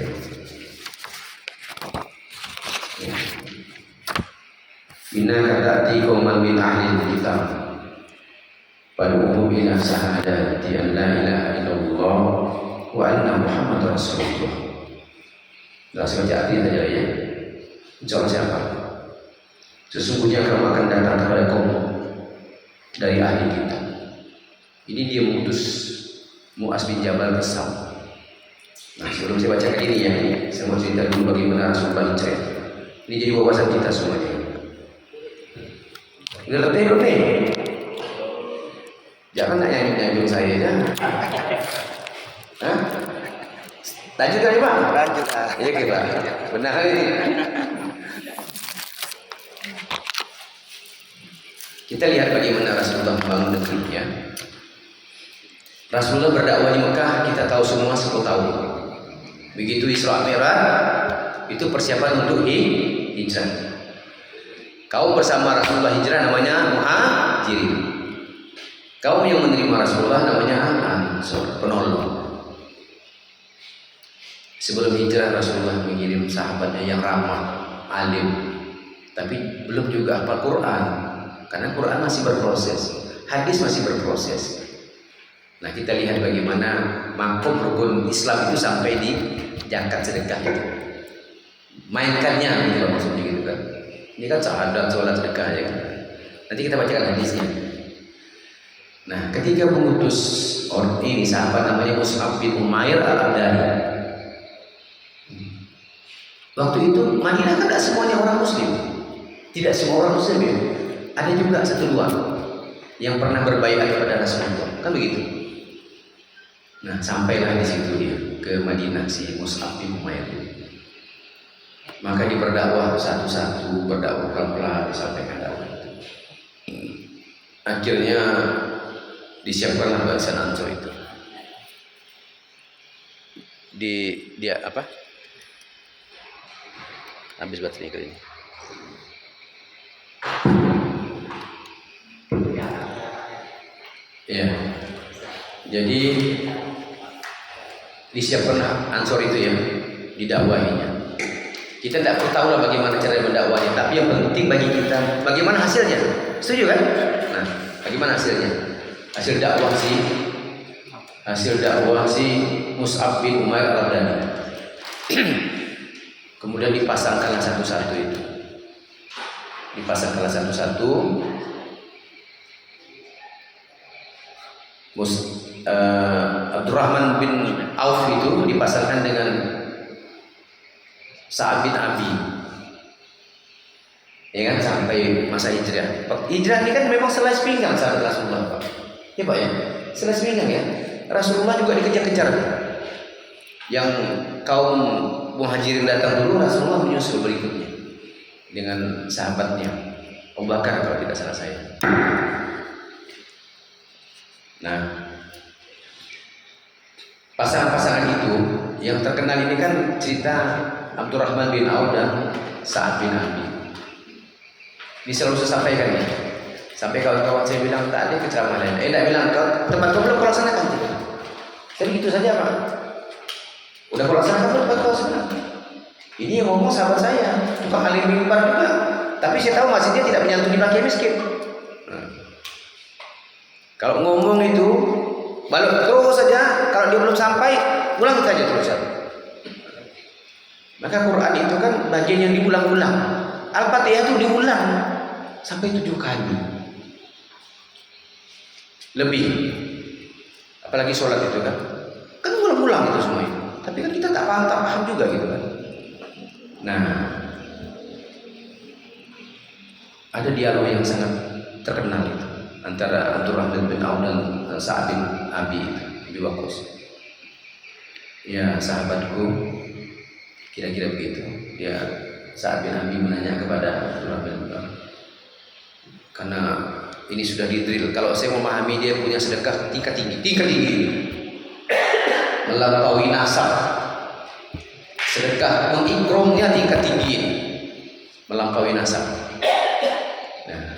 Speaker 1: Ya. Inna kata'ti qauman min ahli kitab Pad'uhum ila syahadati an la ilaha illallah wa anna Muhammad Rasulullah. Langsung baca arti saja ya. Jawab siapa? Sesungguhnya kamu akan datang kepada kaum dari ahli kitab. Ini dia mengutus Mu'az bin Jabal ke Syam. Nah sebelum saya bacakan ini ya, saya mau cerita dulu bagaimana Rasulullah hijrah. Ini jadi wawasan kita semuanya. Ngerti. Jangan nyanyi saya ya. Hah? Lanjut kali Pak?
Speaker 2: Lanjut.
Speaker 1: Iya Pak. Benar kali ini. Kita lihat bagaimana Rasulullah membangun negerinya. Rasulullah berdakwah di Mekah, kita tahu semua 10 tahun. Begitu Isra Mi'raj, itu persiapan untuk hijrah. Kaum bersama Rasulullah hijrah namanya Muhajirin. Kaum yang menerima Rasulullah namanya Ansor, penolong. Sebelum hijrah Rasulullah mengirim sahabatnya yang ramah, alim, tapi belum juga hafal Quran, karena Quran masih berproses, hadis masih berproses. Nah kita lihat bagaimana mampu rukun Islam itu sampai di zakat sedekah itu. Mainkannya gitu maksudnya gitu kan. Ini kan syahadat, sholat, sedekah ya kan. Nanti kita bacakan hadisnya. Nah, ketika mengutus orang ini sahabat namanya Mus'ab bin Umair al-Abdali. Waktu itu Madinah kan tidak semuanya orang Muslim, tidak semua orang Muslim ya. ada juga satu dua yang pernah berbaiat kepada Rasulullah, kan begitu. Nah, sampailah di situ dia ke Madinah si Mus'ab bin Umair. Maka diperdakwah satu-satu, berdakwah pelan-pelan, disampaikan dakwah itu. Akhirnya disiapkanlah barisan Ansor itu. Dia apa? Habis baterainya kali ini. Ya. Jadi disiapkan Ansor itu ya, didakwahinya. Kita tidak perlu tahu lah bagaimana cara mendakwahnya, tapi yang penting bagi kita bagaimana hasilnya. Setuju kan? Nah, bagaimana hasilnya? Hasil dakwah si Mus'ab bin Umair al-Abdani. Kemudian dipasangkanlah satu-satu itu. Dipasangkanlah satu-satu. Abdurrahman bin Auf itu dipasangkan dengan Sa'ad bin Abi, ya kan, sampai masa hijrah. Hijrah ini kan memang selai sepinggang sahabat Rasulullah, Pak. Ya Pak ya, selai sepinggang ya. Rasulullah juga dikejar-kejar. Yang kaum muhajirin datang dulu, Rasulullah menyusul berikutnya dengan sahabatnya Abu Bakar kalau tidak salah saya. Nah, pasangan-pasangan itu yang terkenal ini kan cerita Abdurrahman bin Auf dan Sa'ad bin Abi. Ini selalu saya sampaikan ya. Sampai kawan-kawan saya bilang tak ada ceramah lain. Tidak bilang tempat kau belum kau laksanakan. Jadi gitu saja Pak. Udah kau laksanakan belum tempat kau laksanakan. Ini yang ngomong sahabat saya, tukang alim mimbar juga. Tapi saya tahu masjidnya tidak menyantuni pakai miskin. Kalau ngomong itu balik terus saja. Kalau dia belum sampai, ulang saja terus. Maka Quran itu kan bagian yang diulang-ulang. Al-Fatihah itu diulang sampai 7 kali lebih. Apalagi sholat itu kan ulang-ulang itu semua itu. Tapi kan kita tak paham juga gitu kan. Nah, ada dialog yang sangat terkenal itu antara Abdurrahman bin Auf dan Sa'ad bin Abi bin Waqqas. Ya sahabatku, kira-kira begitu. Ya Sa'ad bin Abi menanya kepada Abdurrahman bin Auf, karena ini sudah didrill. Kalau saya memahami dia punya sedekah tingkat tinggi, melampaui nasab. Sedekah mengikromnya tingkat tinggi, melampaui nasab. Nah,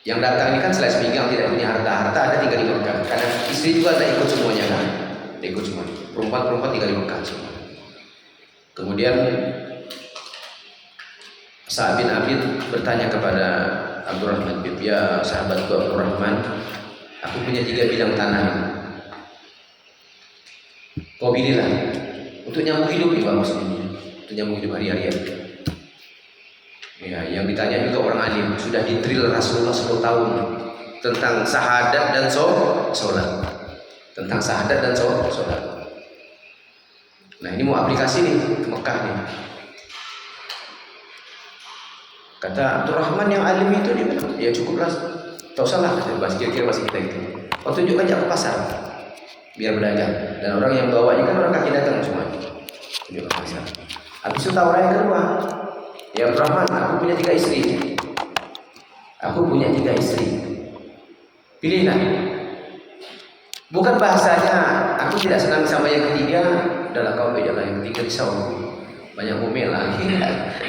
Speaker 1: yang datang ini kan selain sepinggang tidak punya harta ada tinggal di Mekah. Karena istri juga ada ikut semuanya kan, ikut semua. Perempuan tinggal di Mekah semua. Kemudian Sa'ad bin Abi bertanya kepada Abdurrahman bin, ya sahabatku Abdurrahman, aku punya 3 bidang tanah. Kau pilihlah untuk nyambung hidup nih Pak, maksudnya untuk nyambung hidup hari-harian. Ya, yang ditanya juga orang alim, sudah didrill Rasulullah 10 tahun tentang syahadat dan sholat. Tentang syahadat dan sholat. Nah, ini mau aplikasi nih ke Mekah nih. Kata Abdurrahman yang alim itu, dia bilang, ya cukuplah, tak usahlah, kira-kira masih kita itu. Kau tunjuk aja ke pasar, biar berdagang. Dan orang yang bawanya kan orang kaki datang semua. Tunjuk ke pasar. Habis itu tawaran yang kedua, ya Abdurrahman, aku punya 3 istri. Pilihlah. Bukan bahasanya, aku tidak senang sama yang ketiga, adalah kau beda lah, yang ketiga risau. Banyak ngomel lagi.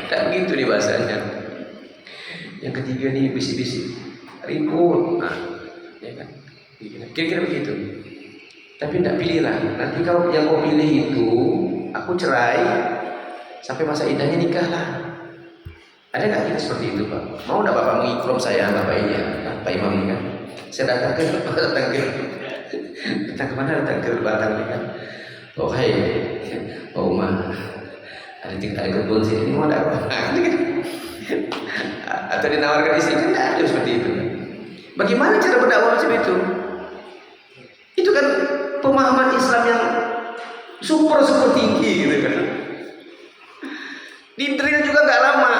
Speaker 1: Tak gitu nih bahasanya. Yang ketiga nih bisik-bisik, ribut. Nah, ya kan? Kira-kira begitu. Tapi tidak pilihlah. Nanti kalau yang kau pilih itu, aku cerai, sampai masa iddahnya nikahlah. Ada nggak kita seperti itu Pak? Mau nggak Bapak mengikrom saya Bapak ini ya? Pak Imam ini kan? Saya datang ke belakang ini kan? Oh hai, oh Umar, ada kebun sini, mau ada apa? Atau dinawarkan istri kan tidak ada seperti itu. Bagaimana cara berdakwah macam itu? Itu kan pemahaman Islam yang super tinggi gitu kan. Di drill juga nggak lama.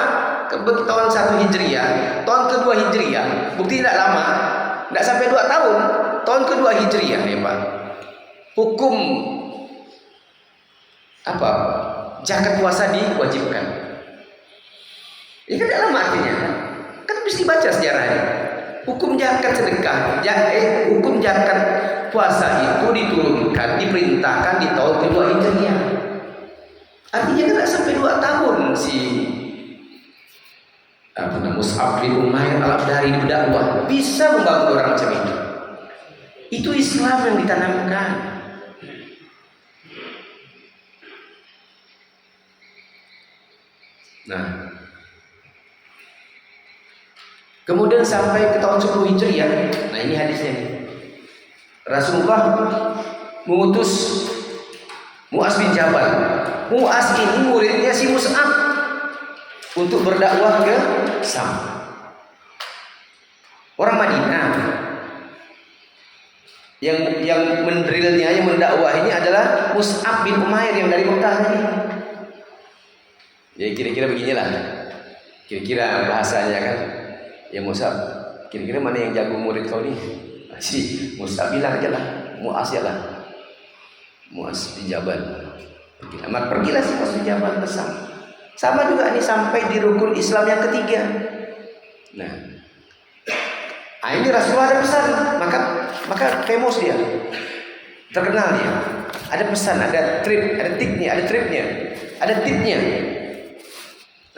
Speaker 1: tahun 1 Hijriah, tahun kedua Hijriah, bukti tidak lama, tidak sampai 2 tahun, tahun kedua Hijriah ya Pak. Hukum apa? Zakat puasa diwajibkan. Ini kan tidak lama artinya. Kan mesti baca sejarahnya. Hukum zakat sedekah, hukum zakat puasa itu diturunkan, diperintahkan di tahun kedua Hijriah. Artinya kan tidak sampai 2 tahun si Mus'ab bin Umair al-Abdari berdakwah, bisa membangun orang macam itu. Itu Islam yang ditanamkan. Nah, kemudian sampai ke tahun 10 Hijriah. Nah, ini hadisnya. Rasulullah mengutus Mu'az bin Jabal. Mu'az ini muridnya si Mus'ab untuk berdakwah ke Sam. Orang Madinah. Yang mendrilnya, yang mendakwahinya adalah Mus'ab bin Umair yang dari Mekah ini. Ya kira-kira beginilah. Kira-kira bahasanya kan. Ya Mus'ab, kira-kira mana yang jago murid kau nih? Si Mus'ab bilang aja lah, Mu'az ya lah. Mu'az bin Jabal. Pergilah si Mu'az bin Jabal ke Sam. Sama juga ini sampai di rukun Islam yang ketiga. Nah, ini Rasulullah ada pesan, maka famous dia, terkenal dia. Ada pesan, ada tripnya, ada tipnya.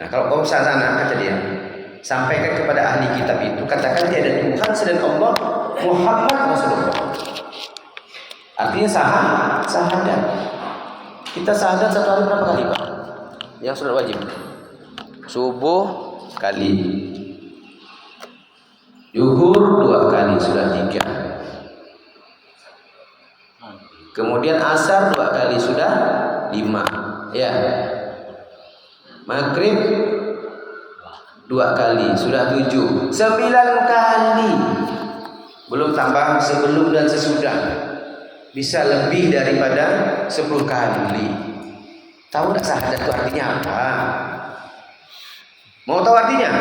Speaker 1: Nah, kalau kau sana kata dia, sampaikan kepada ahli kitab itu, katakan tiada Tuhan selain Allah, Muhammad Rasulullah. Artinya sahadat. Kita sahadat 1 hari berapa kali Pak? Yang sunat wajib. Subuh kali, zuhur 2 kali, sudah 3. Kemudian asar 2 kali, sudah 5. Ya. Maghrib 2 kali, sudah 7. 9 kali. Belum tambah sebelum dan sesudah. Bisa lebih daripada 10 kali. Tahu tak sahadat itu artinya apa? Mau tahu artinya?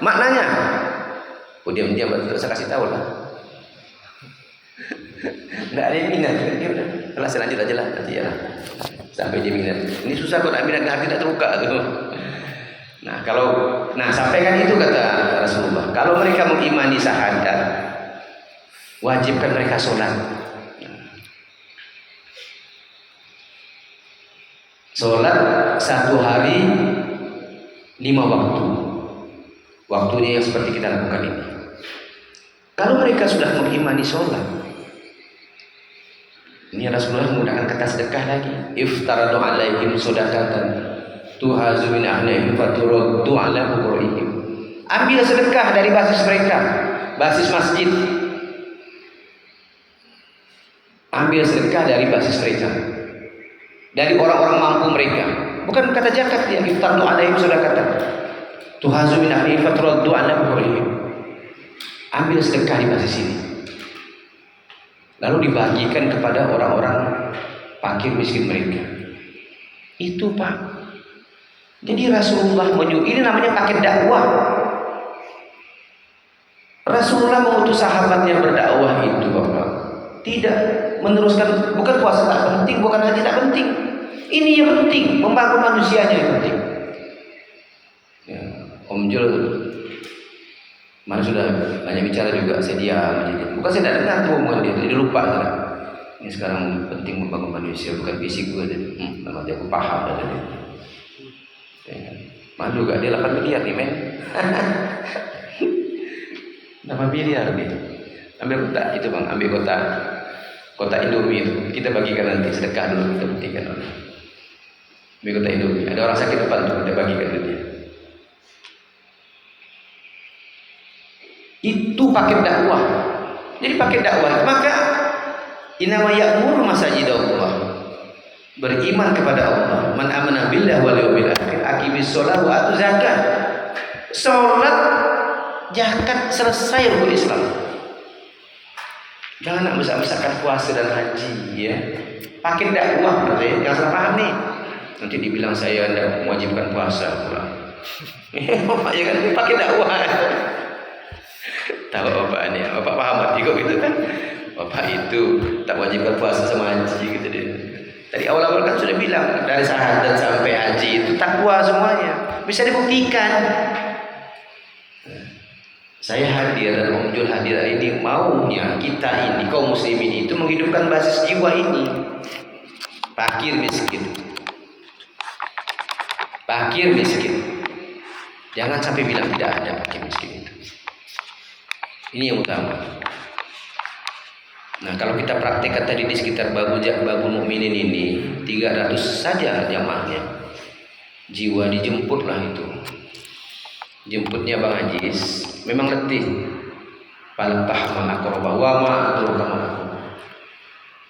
Speaker 1: Maknanya? Oh diam-diam, tidak usah kasih tahu lah. Tidak ada yang minat. Dia udah kelas lanjut aja lah nanti ya. Sampai dia minat. Ini susah kok nak minat, hati tak terbuka tuh. Nah sampaikan itu kata Rasulullah. Kalau mereka mengimani sahadat, wajibkan mereka sholat. Sholat 1 hari 5 waktu. Waktunya yang seperti kita lakukan ini. Kalau mereka sudah mengimani sholat, ini Rasulullah menggunakan kata sedekah lagi. Iftaradu alaihim sodakatan tuhazu min ahnihim faturaddu ala bukurihim. Ambil sedekah dari basis mereka, basis masjid. Ambil sedekah dari basis mereka, dari orang-orang mampu mereka. Bukan kata zakat dia, iftaradu alaihim sodakatan tuhazu min ahnihim faturaddu ala bukurihim. Ambil sedekah di basis ini, lalu dibagikan kepada orang-orang fakir miskin mereka. Itu Pak. Jadi Rasulullah menyuruh, ini namanya paket dakwah. Rasulullah mengutus sahabatnya berdakwah itu Bapak. Tidak meneruskan, bukan puasa tak penting, bukan haji tak penting. Ini yang penting, membangun manusianya yang penting. Ya, Om Jul mana sudah banyak bicara juga, saya diam. Bukan saya tidak dengar tuh omongan dia, jadi lupa sudah. Ini sekarang penting membangun manusia, bukan fisik gue. Nama dia aku paham dah dia. Ya, malu gak dia 8 miliar nih men. 8 miliar nih. Ambil kotak itu bang, ambil kotak Indomie itu. Kita bagikan nanti sedekah dulu, kita buktikan. Ambil kotak Indomie. Ada orang sakit depan tuh, kita bagikan ke dia. Itu paket dakwah. Jadi paket dakwah, maka inama ya'muru masajidallah, beriman kepada Allah. Man amana billah wal yawmil akhir, aqimis shalah wa atu zakat. Salat, zakat, selesai rukun Islam. Jangan nak besar-besarkan puasa dan haji ya. Paket dakwah berarti, jangan salah paham nih. Nanti dibilang saya tidak mewajibkan puasa pula. Bapak ya kan pakai dakwah. Tahu bapak ini, bapak paham hati kok gitu kan? Bapak itu tak wajibkan puasa sama haji gitu deh. Tadi awal-awal kan sudah bilang dari syahadat sampai haji itu takwa semuanya, bisa dibuktikan. Saya hadir dan Om Jul hadir ini maunya kita ini kaum muslimin itu menghidupkan basis jiwa ini. Fakir miskin. Fakir miskin. Jangan sampai bilang tidak ada fakir miskin itu. Ini yang utama. Nah, kalau kita praktekkan tadi di sekitar Babul Mukminin ini 300 saja jamaahnya. Jiwa dijemputlah itu. Jemputnya Bang Ajis, memang letih. Faltah ma'aqraba wa ma'adruka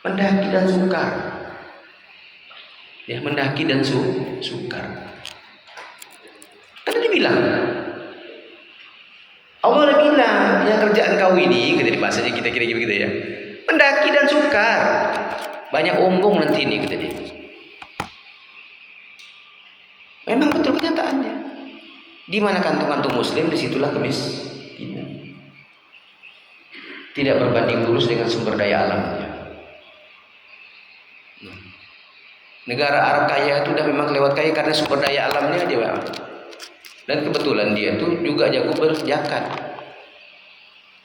Speaker 1: mendaki dan sukar. Ya, mendaki dan sukar. Kan dibilang Allah udah bilang, ya kerjaan kau ini, kata di bahasanya kita kira-kira begitu ya. Mendaki dan sukar. Banyak ombong nanti ini, kata dia. Memang betul kenyataannya. Di mana kantung-kantung muslim, disitulah kemiskinan. Tidak berbanding lurus dengan sumber daya alamnya. Negara Arab kaya itu udah memang lewat kaya karena sumber daya alamnya dia. Dan kebetulan dia tuh juga jago berzakat.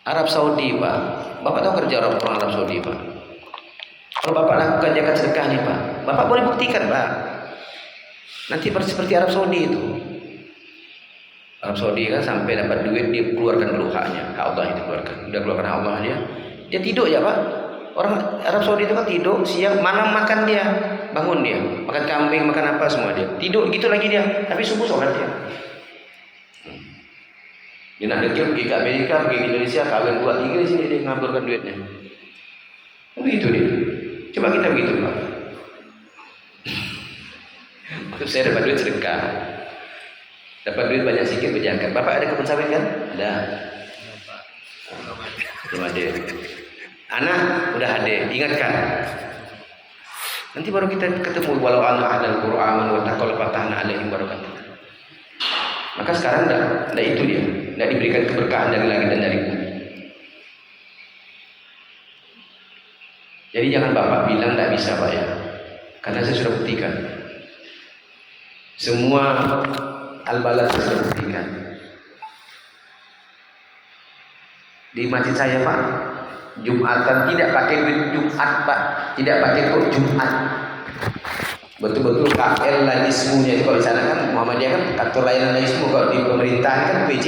Speaker 1: Arab Saudi, Pak. Bapak tahu kerja orang Arab Saudi, Pak? Kalau Bapak lakukan zakat sedekah nih, Pak, Bapak boleh buktikan, Pak. Nanti seperti Arab Saudi itu. Arab Saudi kan sampai dapat duit dia keluarkan dulu haknya, hak Allah itu keluarkan. Udah keluarkan hak Allah dia tidur ya, Pak. Orang Arab Saudi itu kan tidur siang, malam makan dia, bangun dia, makan kambing, makan apa semua dia. Tidur gitu lagi dia, tapi subuh sholat dia. Dia nak dekil pergi ke Amerika, pergi ke Indonesia, kawin 2-3 di sini dia ngaburkan duitnya. Begitu dia. Coba kita begitu, Pak. Maksud saya dapat duit sedekah. Dapat duit banyak sikit berzakat. Bapak ada kebun sawit kan? Ada. Belum ada. Anak udah ada. Ingatkan. Nanti baru kita ketemu walau anna ahlal qur'an wa taqal fatahna alaihim barakatuh. Maka sekarang enggak itu dia. Enggak diberikan keberkahan dari langit dan dari bumi. Jadi jangan Bapak bilang enggak bisa, Pak ya. Karena saya sudah buktikan. Semua Al-Balad sudah buktikan. Di masjid saya, Pak, Jumatan tidak pakai duit Jumat, Pak, tidak pakai kok Jumat. Betul-betul KL lanismunya itu kalau di sana kan Muhammadiyah kan kantor layanan lanismu, kalau di pemerintahan kan PJ.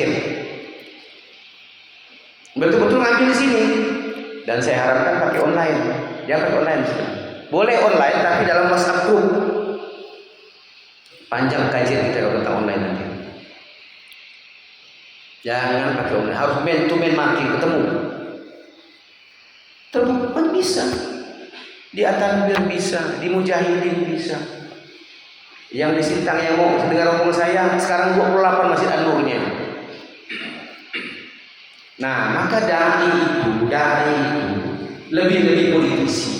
Speaker 1: Betul-betul ngambil di sini. Dan saya harapkan pakai online. Jangan pakai online. Boleh online tapi dalam WhatsApp group. Panjang kajian kita kalau tentang online nanti. Jangan pakai online, harus man to man makin ketemu. Terbukti bisa. Di At-Tanbir bisa, di Mujahidin bisa. Yang di Sintang yang mau dengar ngomong saya sekarang 28 Masjid An-Nurnya. Nah, maka dai itu lebih-lebih politisi.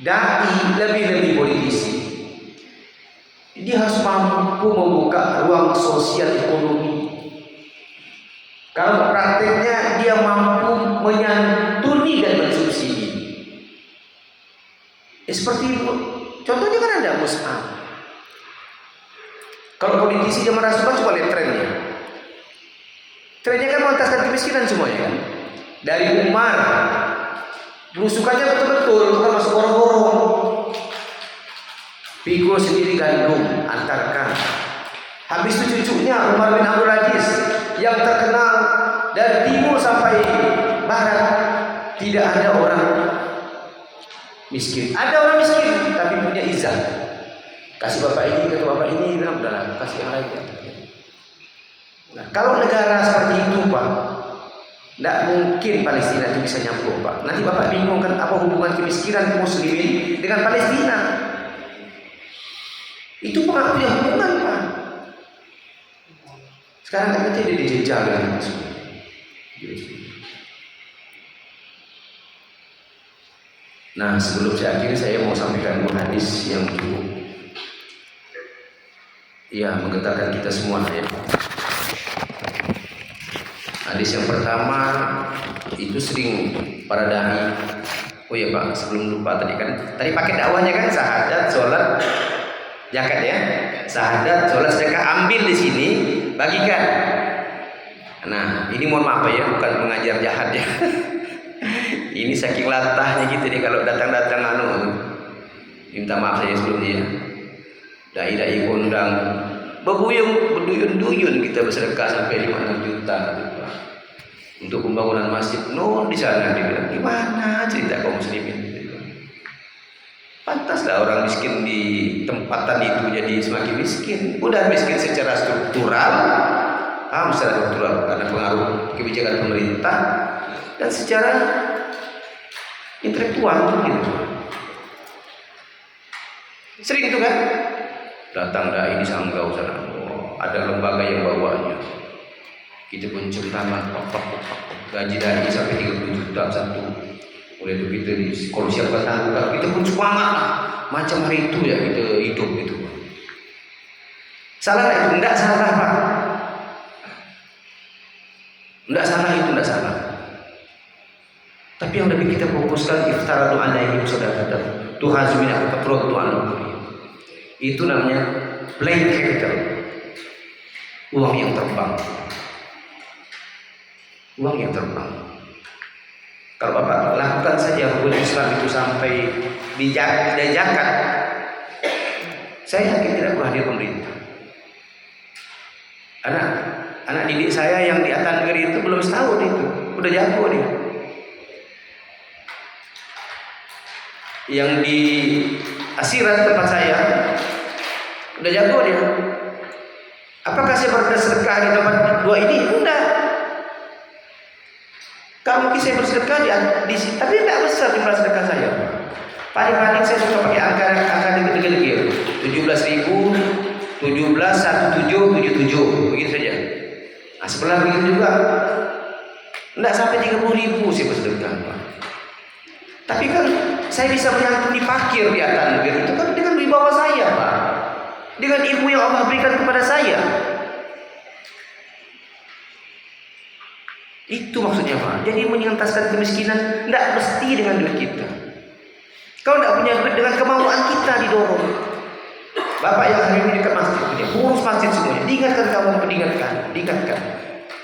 Speaker 1: Dai lebih-lebih politisi. Dia harus mampu membuka ruang sosial ekonomi. Kalau prakteknya dia mampu menyantuni dan mensubsidi. Seperti itu. Contohnya kan ada Mus'ab. Kalau politisi zaman Rasulullah coba lihat trennya. Trennya kan mengentaskan kemiskinan semuanya kan. Dari Umar, berusukannya betul-betul bukan masuk borong-borong. Pikul sendiri gandum, antarkan. Habis itu cucunya Umar bin Abdul Aziz yang terkenal dari timur sampai barat, tidak ada orang miskin. Ada orang miskin tapi punya izah. Kasih bapak ini, kata bapak ini, bilang udahlah, kasih yang lain. Nah, kalau negara seperti itu, Pak, tidak mungkin Palestina itu bisa nyambung, Pak. Nanti bapak bingung kan apa hubungan kemiskinan muslimin dengan Palestina? Itu pengakuan hubungan, Pak. Sekarang kan kita dijejal dengan semua. Nah, sebelum saya akhiri saya mau sampaikan dua hadis yang cukup. ya menggetarkan kita semua ya. Hadis yang pertama itu sering para dai. Oh ya Pak, sebelum lupa tadi pakai dakwahnya kan syahadat, sholat, zakat ya. Syahadat, sholat, sedekah, ambil di sini, bagikan. Nah, ini mohon maaf ya, bukan mengajar jahat ya. Ini saking latahnya gitu deh kalau datang-datang minta maaf saya sebelumnya ya. Dai-dai kondang berduyun-duyun kita bersedekah sampai 5-6 juta gitu, Pak. Untuk pembangunan masjid di sana dibilang gimana cerita kaum muslimin gitu. Pantaslah orang miskin di tempatan itu jadi semakin miskin. Udah miskin secara struktural, secara struktural karena pengaruh kebijakan pemerintah, dan secara intelektual gitu. Sering itu kan datang dai di Sanggau sana, ada lembaga yang bawanya, kita pun taman, gaji dai sampai 30 juta satu. Oleh itu kita kalau siapa tahu kita pun semangat lah, macam hari itu ya kita hidup gitu. Salah itu? Enggak salah Pak. Enggak salah itu, enggak salah. Tapi yang lebih kita fokuskan iftaratu alaihim shadaqatan tuhazmina fatratu anhum. Itu namanya plain capital. Uang yang terbang. Uang yang terbang. Kalau Bapak lakukan saja rukun Islam itu sampai dijajakan, saya yakin tidak perlu hadir pemerintah. Anak didik saya yang di atas negeri itu belum setahun itu, udah jago dia. Yang di Asirat tempat saya udah jago dia. Apakah saya bersedekah di tempat dua ini? Enggak. Kalau mungkin saya bersedekah di sini, tapi tidak besar jumlah sedekah saya. Paling-paling saya suka pakai angka degil-degil. 17.000, 17, 1777, begitu saja. Nah, sebelah begitu juga. Tidak sampai 30.000 saya bersedekah. Tapi kan saya bisa menyantuni fakir di atas negeri itu kan dengan wibawa saya, Pak. Dengan ilmu yang Allah berikan kepada saya. Itu maksudnya Pak. Jadi menyentaskan kemiskinan tidak mesti dengan duit kita. Kalau tidak punya duit, dengan kemauan kita didorong. Bapak yang hari ini dekat masjid punya, urus masjid semuanya. Diingatkan kamu, diingatkan.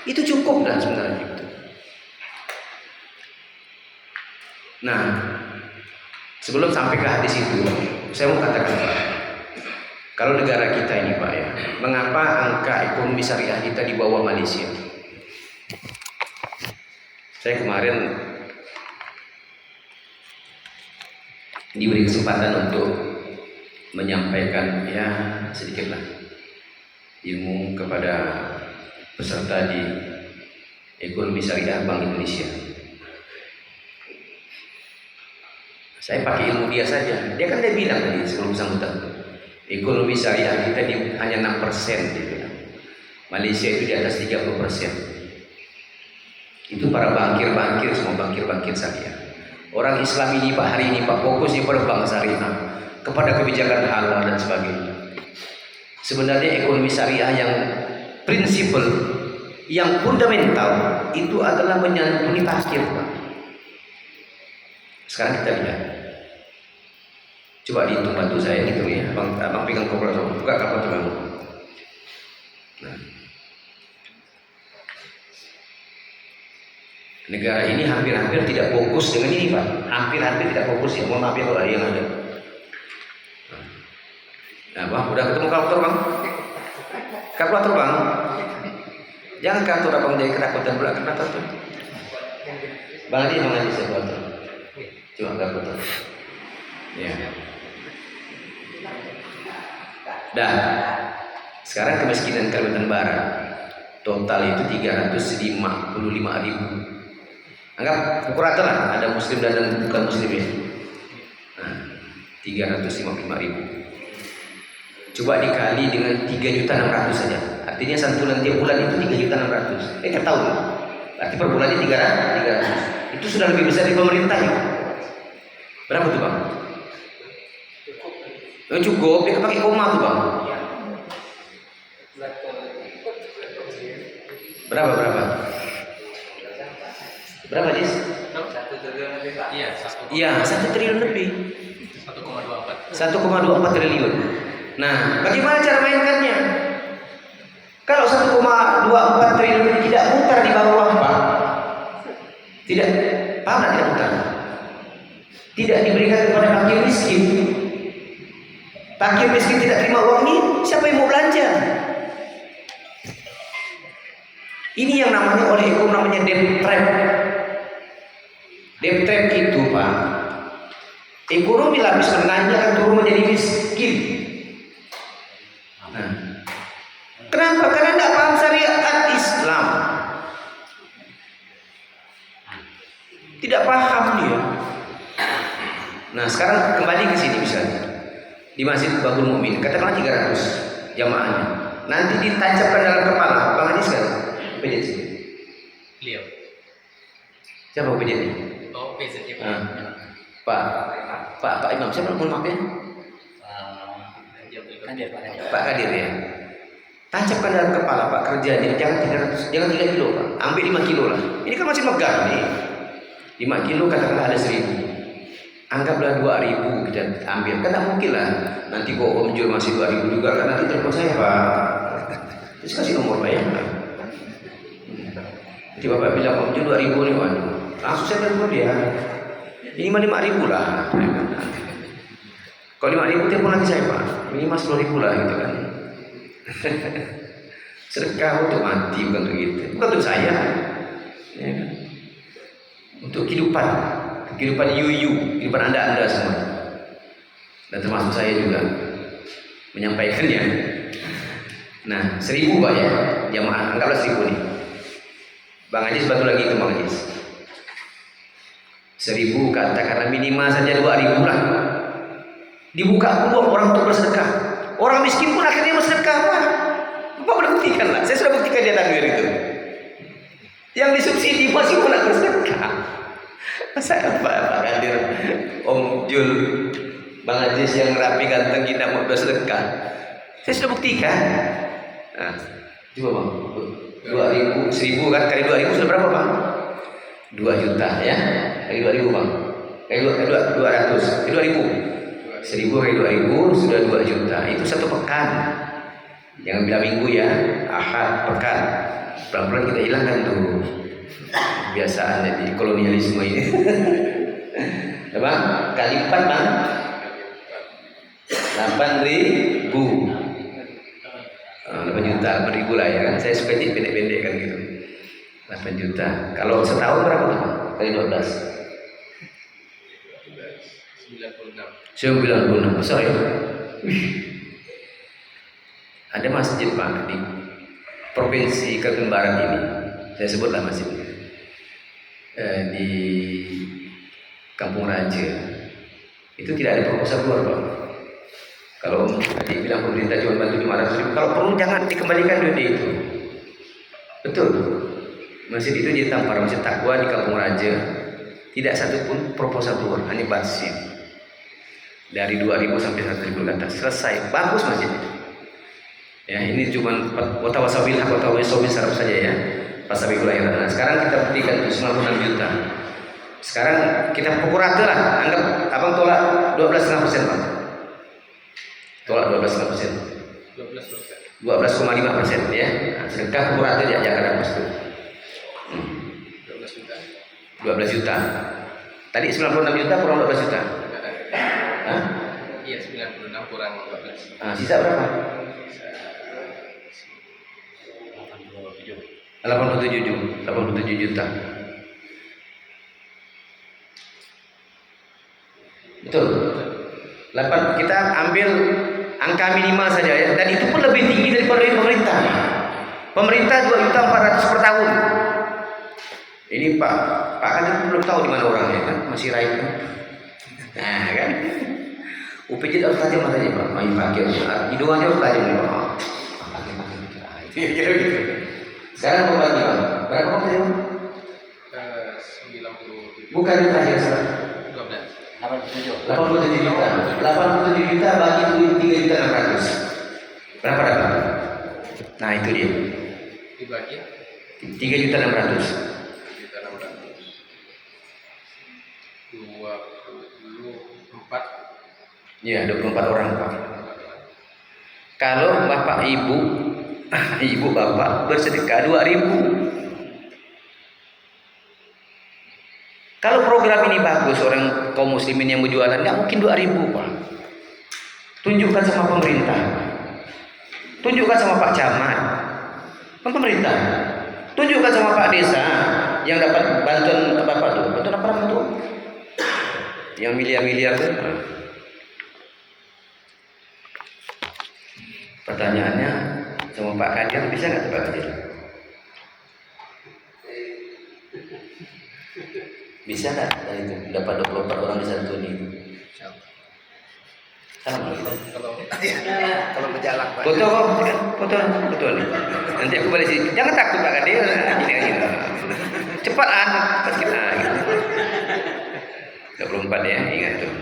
Speaker 1: Itu cukup dah sebenarnya itu. Nah, sebelum sampai ke hadis itu, saya mau katakan Pak, kalau negara kita ini Pak ya, mengapa angka ekonomi syariah kita di bawah Malaysia? Saya kemarin diberi kesempatan untuk menyampaikan ya sedikitlah ilmu kepada peserta di ekonomi syariah Bank Indonesia. Saya pakai ilmu dia saja. Dia kan bilang tadi sebelum sambutan, ekonomi syariah kita hanya 6%. Dia bilang. Malaysia itu di atas 30%. Itu para bankir semua bankir syariah. Orang Islam ini Pak hari ini Pak fokusnya pada bank syariah, kepada kebijakan halal dan sebagainya. Sebenarnya ekonomi syariah yang prinsipal, yang fundamental itu adalah menyantuni fakir Pak. Sekarang kita lihat. Coba dihitung bantu saya gitu ya. Abang pegang kalkulator, buka kalkulator kamu. Nah. Negara ini hampir-hampir tidak fokus dengan ini Pak. Hampir-hampir tidak fokus ya. Mohon maaf ya kalau yang ada. Nah Bang, udah ketemu kalkulator Bang? Kalkulator Bang? Jangan kalkulator Abang jadi ketakutan pula kalkulator. Bang Adi saya kalkulator. Coba kalkulator. Ya. Dah. Sekarang kemiskinan Kalimantan Barat total itu 355.000. Anggap pukul rata lah, ada muslim dan bukan muslim ya. Nah, 355.000. Coba dikali dengan 3.600.000 saja. Artinya santunan tiap bulan itu 3.600.000. Kita tahu lah. Berarti per bulannya 300. Itu sudah lebih besar dari pemerintah ya. Berapa tuh Bang? Cukup. Dia pakai koma tuh Bang. Berapa? Berapa, Jis?
Speaker 2: 1 triliun lebih, Pak. Iya,
Speaker 1: Iya, 1 triliun lebih.
Speaker 2: 1,24.
Speaker 1: 1,24 triliun. Nah, bagaimana cara mainkannya? Kalau 1,24 triliun tidak mutar di bawah, Pak. Tidak, paham nggak tidak mutar? Tidak diberikan kepada fakir miskin. Fakir miskin tidak terima uang ini, siapa yang mau belanja? Ini yang namanya oleh ekonom namanya debt trap. Debt trap itu, Pak, ekonomi lapis menengahnya akan turun menjadi miskin. Nah, kenapa? Karena tidak paham syariat Islam. Tidak paham dia. Nah, sekarang kembali ke sini misalnya. Di Masjid Babul Mukmin, katakanlah 300 jamaahnya. Nanti ditancapkan dalam kepala, Bang Haji sekarang. PJ sini.
Speaker 2: Beliau.
Speaker 1: Siapa PJ ini?
Speaker 2: Oh, PJ.
Speaker 1: Pak Imam, siapa mohon maaf ya? Pak Kadir ya. Tancapkan dalam kepala Pak kerjanya, jangan 3 kilo Pak, ambil 5 kilo lah. Ini kan masih megah nih. 5 kilo katakanlah ada 1.000. Anggaplah 2.000 kita ambil, kan tak mungkin lah. Nanti kok om jual masih 2.000 juga, kan nanti telepon saya Pak. Terus kasih nomor Pak ya. Nanti Bapak bilang om jual 2.000 nih Pak. Langsung saya telepon dia. Minimal 5.000 lah. Kalau 5.000 telepon lagi saya Pak. Minimal 10.000 lah gitu kan. Sedekah untuk mati bukan untuk gitu. Bukan untuk saya. Ya kan? Untuk kehidupan yuyu, kehidupan anda semua, dan termasuk saya juga menyampaikannya. Nah, 1.000 Pak ya, jamaah, anggaplah 1.000 nih. Bang Ajis bantu lagi itu Bang Ajis. 1.000 katakanlah minimal saja 2.000 lah. Dibuka peluang orang untuk bersedekah. Orang miskin pun akhirnya bersedekah Pak. Bapak boleh buktikan lah, saya sudah buktikan dia takbir itu. Yang disubsidi masih pun nak bersedekah. Saya Pak Kadir, Om Jul, Bang Ajis yang rapi ganteng tidak mau bersedekah. Saya sudah buktikan. Nah, coba Bang, 2.000, 1.000 kan kali 2.000 sudah berapa Bang? 2 juta ya, kali 2.000 Bang. Kali 200, kali 2.000. 1.000 kali 2.000 sudah 2 juta. Itu 1 pekan. Jangan bilang minggu ya, ahad, pekan. Pelan-pelan kita hilangkan tuh kebiasaan jadi kolonialisme ini. Bang, kali 4 Bang, 8.000, 8 juta, 8.000 lah ya kan. Saya suka jadi pendek-pendek kan gitu. 8 juta. Kalau setahun berapa tuh Bang? Kali 12. 96. Besar ya. Ada masjid Pak di provinsi Kalimantan Barat ini. Saya sebutlah masjidnya. Di Kampung Raja itu tidak ada proposal keluar Pak. Kalau tadi bilang pemerintah cuma bantu 500.000, kalau perlu jangan dikembalikan duit itu. Betul. Masjid itu di Tampar, Masjid Takwa di Kampung Raja, tidak satu pun proposal keluar, hanya barsih. Dari 2.000 sampai 1.000 ke atas selesai, bagus masjid itu. Ya ini cuma kota wasabil sarap saja ya. Pasabil lahiran. Nah, sekarang kita buktikan itu 96 juta. Sekarang kita pukul rata lah. Anggap abang tolak 12,5% Bang. Tolak 12,5%. 12,5% ya. Nah, sedekah pukul rata dia jangan hapus tuh. 12 juta. Tadi 96 juta kurang 12 juta. Hah?
Speaker 2: Iya, 96 kurang 12.
Speaker 1: Nah, sisa berapa? 87 juta. Betul. Kita ambil angka minimal saja ya. Dan itu pun lebih tinggi daripada pemerintah. Pemerintah 2.400.000 per tahun. Ini Pak kan belum tahu di mana orangnya kan, masih raib kan. Nah kan. UPJ harus tajam matanya Pak, main pakai hidungannya harus tajam nih Pak. Kira-kira gitu. Sekarang mau bagi Bang, berapa Bang tadi Bang?
Speaker 2: 97.
Speaker 1: Bukan yang terakhir sekarang.
Speaker 2: 12.
Speaker 1: 87 juta. 87 juta bagi 3.600.000. Berapa dapat? Nah itu dia.
Speaker 2: Dibagi
Speaker 1: 3.600.000.
Speaker 2: 24.
Speaker 1: Ya, 24 orang Pak. Kalau Bapak Ibu, Ibu Bapak bersedekah 2.000. Kalau program ini bagus, orang kaum muslimin yang berjualan, nggak mungkin 2.000 Pak. Tunjukkan sama pemerintah, tunjukkan sama Pak Camat, kan pemerintah, tunjukkan sama Pak Desa yang dapat bantuan apa tuh, bantuan apa tuh, yang miliar-miliar tuh. Pertanyaannya sama Pak Kadir, bisa nggak tuh Pak Kadir? Bisa nggak itu dapat 24 orang disantuni? Sama
Speaker 2: Kalau berjalan Pak.
Speaker 1: foto foto nih. Nanti aku balik sini. Jangan takut Pak Kadir. Gini. Cepat pasti gitu. 24 ya, ingat tuh.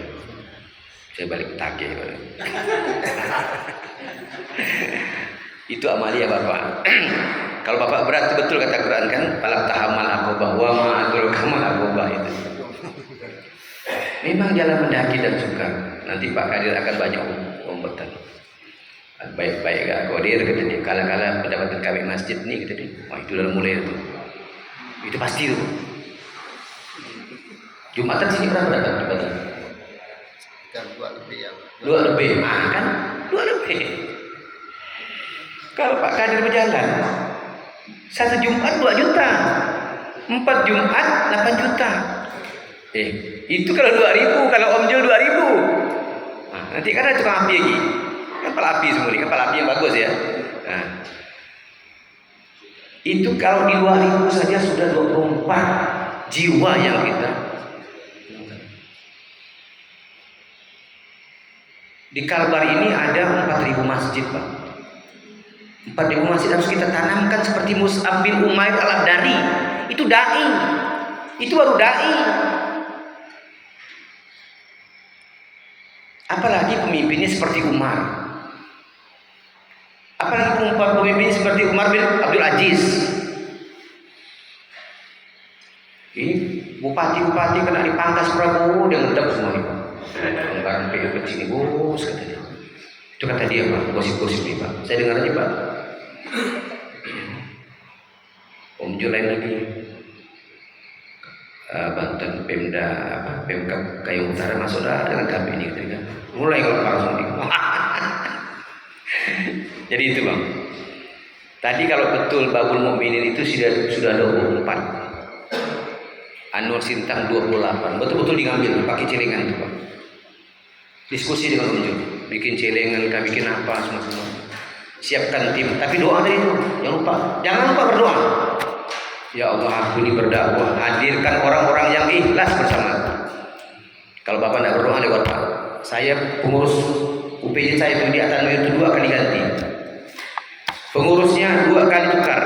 Speaker 1: Saya balik tagih baru. Itu amalia Bapak. Kalau Bapak berat betul kata Quran kan, falak tahamal aqobah wa ma adrakamal aqobah itu. Memang jalan mendaki dan sukar. Nanti Pak Kadir akan banyak umpatan. Baik-baik Kak Qadir kata dia. Kala-kala pendapatan kami masjid nih kata dia. Wah itu udah mulai itu. Itu pasti tuh. Jumatan sini berapa pendapatan?
Speaker 2: Sekitar 2 lebih ya.
Speaker 1: 2 lebih. Ah kan? 2 lebih. Kalau Pak Kadir berjalan 1 Jumat 2 juta, 4 Jumat 8 juta. Itu kalau 2.000, kalau Om Jul 2.000. Nah, nanti kan ada tukang api lagi. Kapal api semua ini, kapal api yang bagus ya. Nah, itu kalau di 2.000 saja sudah 24 jiwa yang kita. Di Kalbar ini ada 4.000 masjid Pak. 4.000 masjid harus kita tanamkan seperti Mus'ab bin Umair al-Abdari. Itu dai. Itu baru dai. Apalagi pemimpinnya seperti Umar. Apalagi pemimpinnya seperti Umar bin Abdul Aziz. Ini bupati-bupati kena dipangkas Prabowo dia ngedap semua ini. Anggaran PU kecil ini bos kata dia. Itu kata dia Pak, gosip-gosip nih Pak. Saya dengar aja Pak. Om Jul lain lagi. Banten Pemda Pemkab Kayong Utara masuk dah dengan kami ini gitu kan. Mulai kalau langsung di. Jadi itu Bang. Tadi kalau betul Babul Mukminin itu sudah 24. Anwar Sintang 28. Betul-betul diambil pakai celengan itu Bang. Diskusi dengan Om Jul, bikin celengan, kami bikin apa semua. Siapkan tim, tapi doa dari itu. Jangan lupa berdoa. Ya Allah, aku ini berdakwah, hadirkan orang-orang yang ikhlas bersama aku. Kalau Bapak tidak berdoa lewat Pak. Saya pengurus UPJ saya itu di atas itu 2 kali ganti. Pengurusnya 2 kali tukar.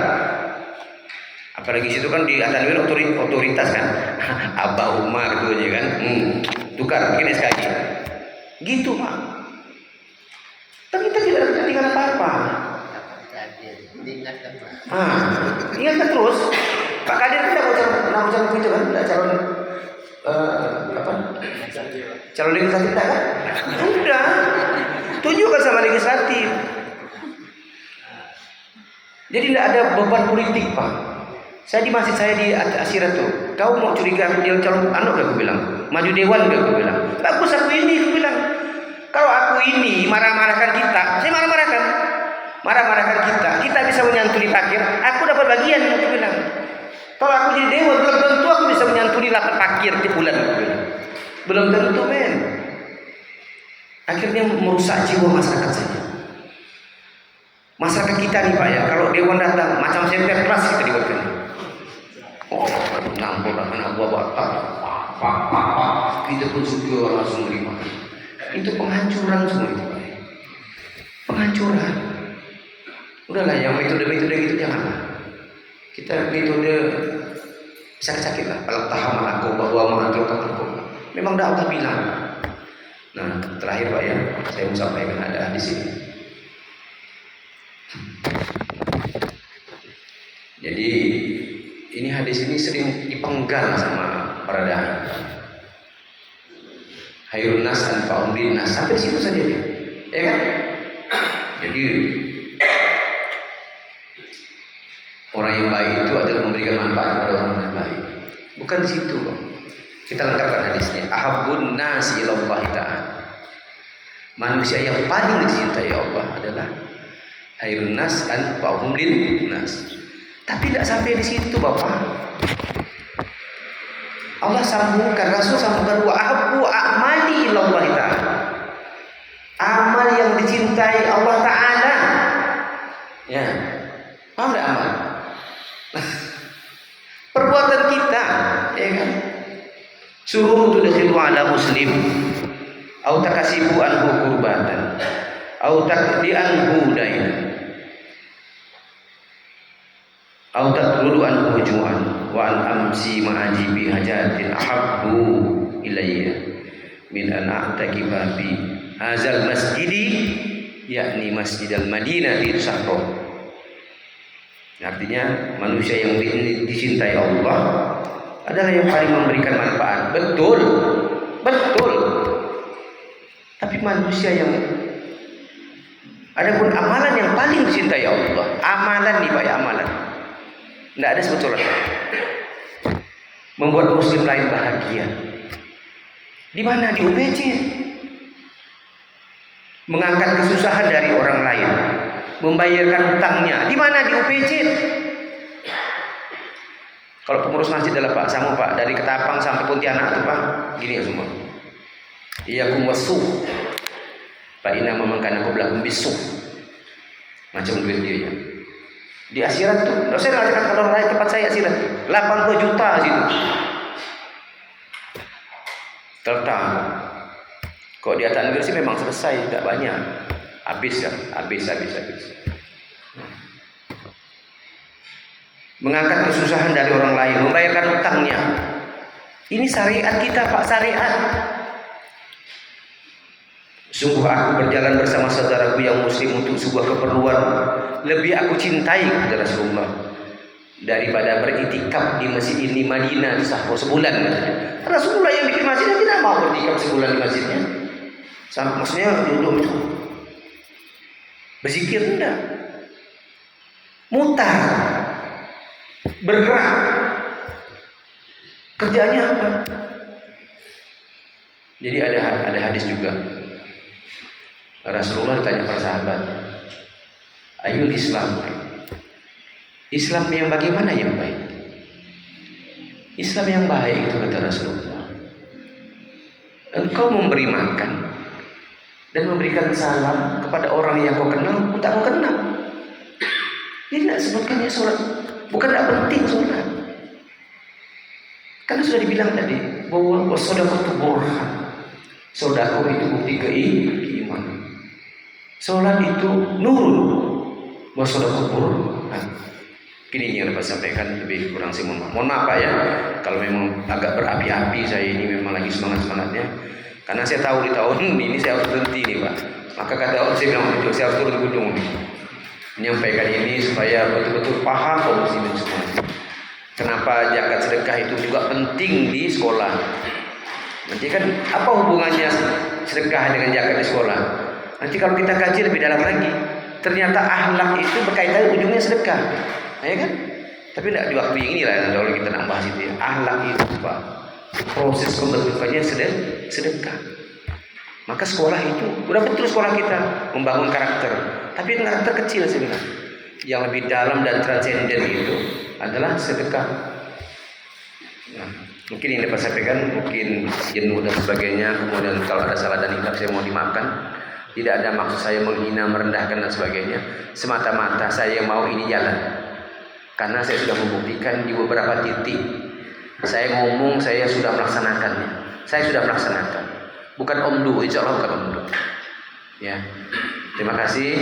Speaker 1: Apalagi situ kan di atas otoritas kan. Abah Umar gitu aja kan. Tukar bikin SKG. Gitu Pak. Tapi kita tidak ada kepentingan apa-apa. Ingatkan terus. Pak Kadir tidak mau calon itu kan, tidak calon calon legislatif tidak kan? Udah, tunjukkan sama legislatif. Jadi tidak ada beban politik Pak. Saya di masjid saya di Asirat tuh, kau mau curiga aku jadi calon aku bilang, maju dewan aku bilang, bagus aku ini aku bilang. Kalau aku ini marah-marahkan kita, saya marah-marahkan kita bisa menyantuni fakir, aku dapat bagian aku bilang. Kalau aku jadi dewan belum tentu aku bisa menyantuni lapar fakir di bulan aku bilang. Belum tentu men. Akhirnya merusak jiwa masyarakat saja. Masyarakat kita nih Pak ya, kalau dewan datang macam senter keras kita dibuatkan. Oh, ngampur anak buah batak, kita pun juga langsung terima. Itu penghancuran semua itu Pak. Penghancuran. Udahlah yang metode gitu janganlah. Kita metode sakit-sakit lah. Kalau taham aku bahwa mengaturkan hukum. Memang dah Allah bilang. Nah terakhir Pak ya, saya mau sampaikan ada di sini. Jadi ini hadis ini sering dipenggal sama para dai. Hayrun nas anfa'uhum linnas, sampai di situ saja dia. Ya kan? Jadi orang yang baik itu adalah memberikan manfaat kepada orang yang baik. Bukan di situ, Bang. Kita lengkapkan hadisnya. Ahabbun nasi ilallah ta'ala. Manusia yang paling dicintai Allah adalah hayrun nas anfa'uhum linnas. Tapi tidak sampai di situ, Bapak. Allah sambungkan, Rasul sambungkan wa ahabbu a'mali ilallah ta'ala. Amal yang dicintai Allah Ta'ala. Ya. Paham tidak amal? Perbuatan kita, ya kan? Suruh tudkhilu ala muslim au takasibu anhu qurbatan au taqdi anhu dainan au tatrudu anhu ju'an wa an amsi ma'ajibi hajatin ahabbu ilayya min an a'takifa bi hazal masjidi yakni masjidal madinati sahro. Artinya manusia yang dicintai Allah adalah yang paling memberikan manfaat. Betul, betul. Tapi manusia yang adapun amalan yang paling dicintai Allah, amalan nih Pak ya, amalan. Tidak ada sebetulnya membuat muslim lain bahagia. Di mana? Di UPC. Mengangkat kesusahan dari orang lain, membayarkan hutangnya. Di mana? Di UPC. Kalau pengurus masjid adalah Pak, sama Pak, dari Ketapang sampai Pontianak itu Pak, gini ya semua. Iyakum wasuh. Pak ina memangkan aku belakang bisu. Macam duit dia ya. Di akhirat tuh, saya ngajarkan kalau orang lain tempat saya akhirat 80 juta situ. Tertang. Kalau di atas negeri sih memang selesai, tidak banyak. Habis ya, habis. Mengangkat kesusahan dari orang lain, membayarkan hutangnya. Ini syariat kita Pak, syariat. Sungguh aku berjalan bersama saudaraku yang muslim untuk sebuah keperluan. Lebih aku cintai kepada Rasulullah daripada beritikaf di masjid ini Madinah sebulan. Rasulullah yang bikin masjid, tidak mau beritikaf sebulan di masjidnya. Maksudnya duduk itu berzikir enggak, mutar, bergerak, kerjanya apa? Jadi ada hadis juga. Rasulullah ditanya para sahabat, ayul Islam? Islam yang bagaimana yang baik? Islam yang baik itu kata Rasulullah, engkau memberi makan dan memberikan salam kepada orang yang kau kenal pun tak kau kenal. Dia tidak sebutkannya sholat, bukan tidak penting sholat, karena sudah dibilang tadi bahwa sodako burhan, sodako itu bukti keimanan. Sholat itu nurun, wasodako burhan. Kini yang dapat sampaikan lebih kurang sih, mohon maaf Pak ya kalau memang agak berapi-api. Saya ini memang lagi semangatnya, karena saya tahu di tahun ini saya harus berhenti nih Pak. Maka kata Allah, saya bilang betul, saya harus turun ke gunung nih, menyampaikan ini supaya betul-betul paham kaum muslimin semua. Kenapa zakat sedekah itu juga penting di sekolah. Nanti kan apa hubungannya sedekah dengan zakat di sekolah? Nanti kalau kita kaji lebih dalam lagi, ternyata akhlak itu berkaitan ujungnya sedekah, ya kan? Tapi tidak di waktu yang inilah kalau kita nak bahas itu ya. Akhlak itu Pak, proses pembentukannya sedekah. Maka sekolah itu, udah betul sekolah kita membangun karakter, tapi karakter kecil sebenarnya. Yang lebih dalam dan transenden itu adalah sedekah. Nah, mungkin yang dapat saya sampaikan, mungkin jenuh dan sebagainya. Kemudian kalau ada salah dan hilaf saya mau dimaafkan. Tidak ada maksud saya menghina, merendahkan dan sebagainya. Semata-mata saya mau ini jalan. Karena saya sudah membuktikan di beberapa titik. Saya ngomong, saya sudah melaksanakannya. Saya sudah melaksanakan. Bukan omdu, insya Allah bukan omdu. Ya, terima kasih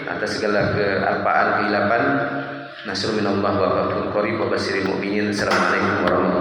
Speaker 1: atas segala kealpaan, kehilapan. Nasrul minallah wa fathul qarib wa basyiril mu'minin. Assalamualaikum warahmatullahi wabarakatuh.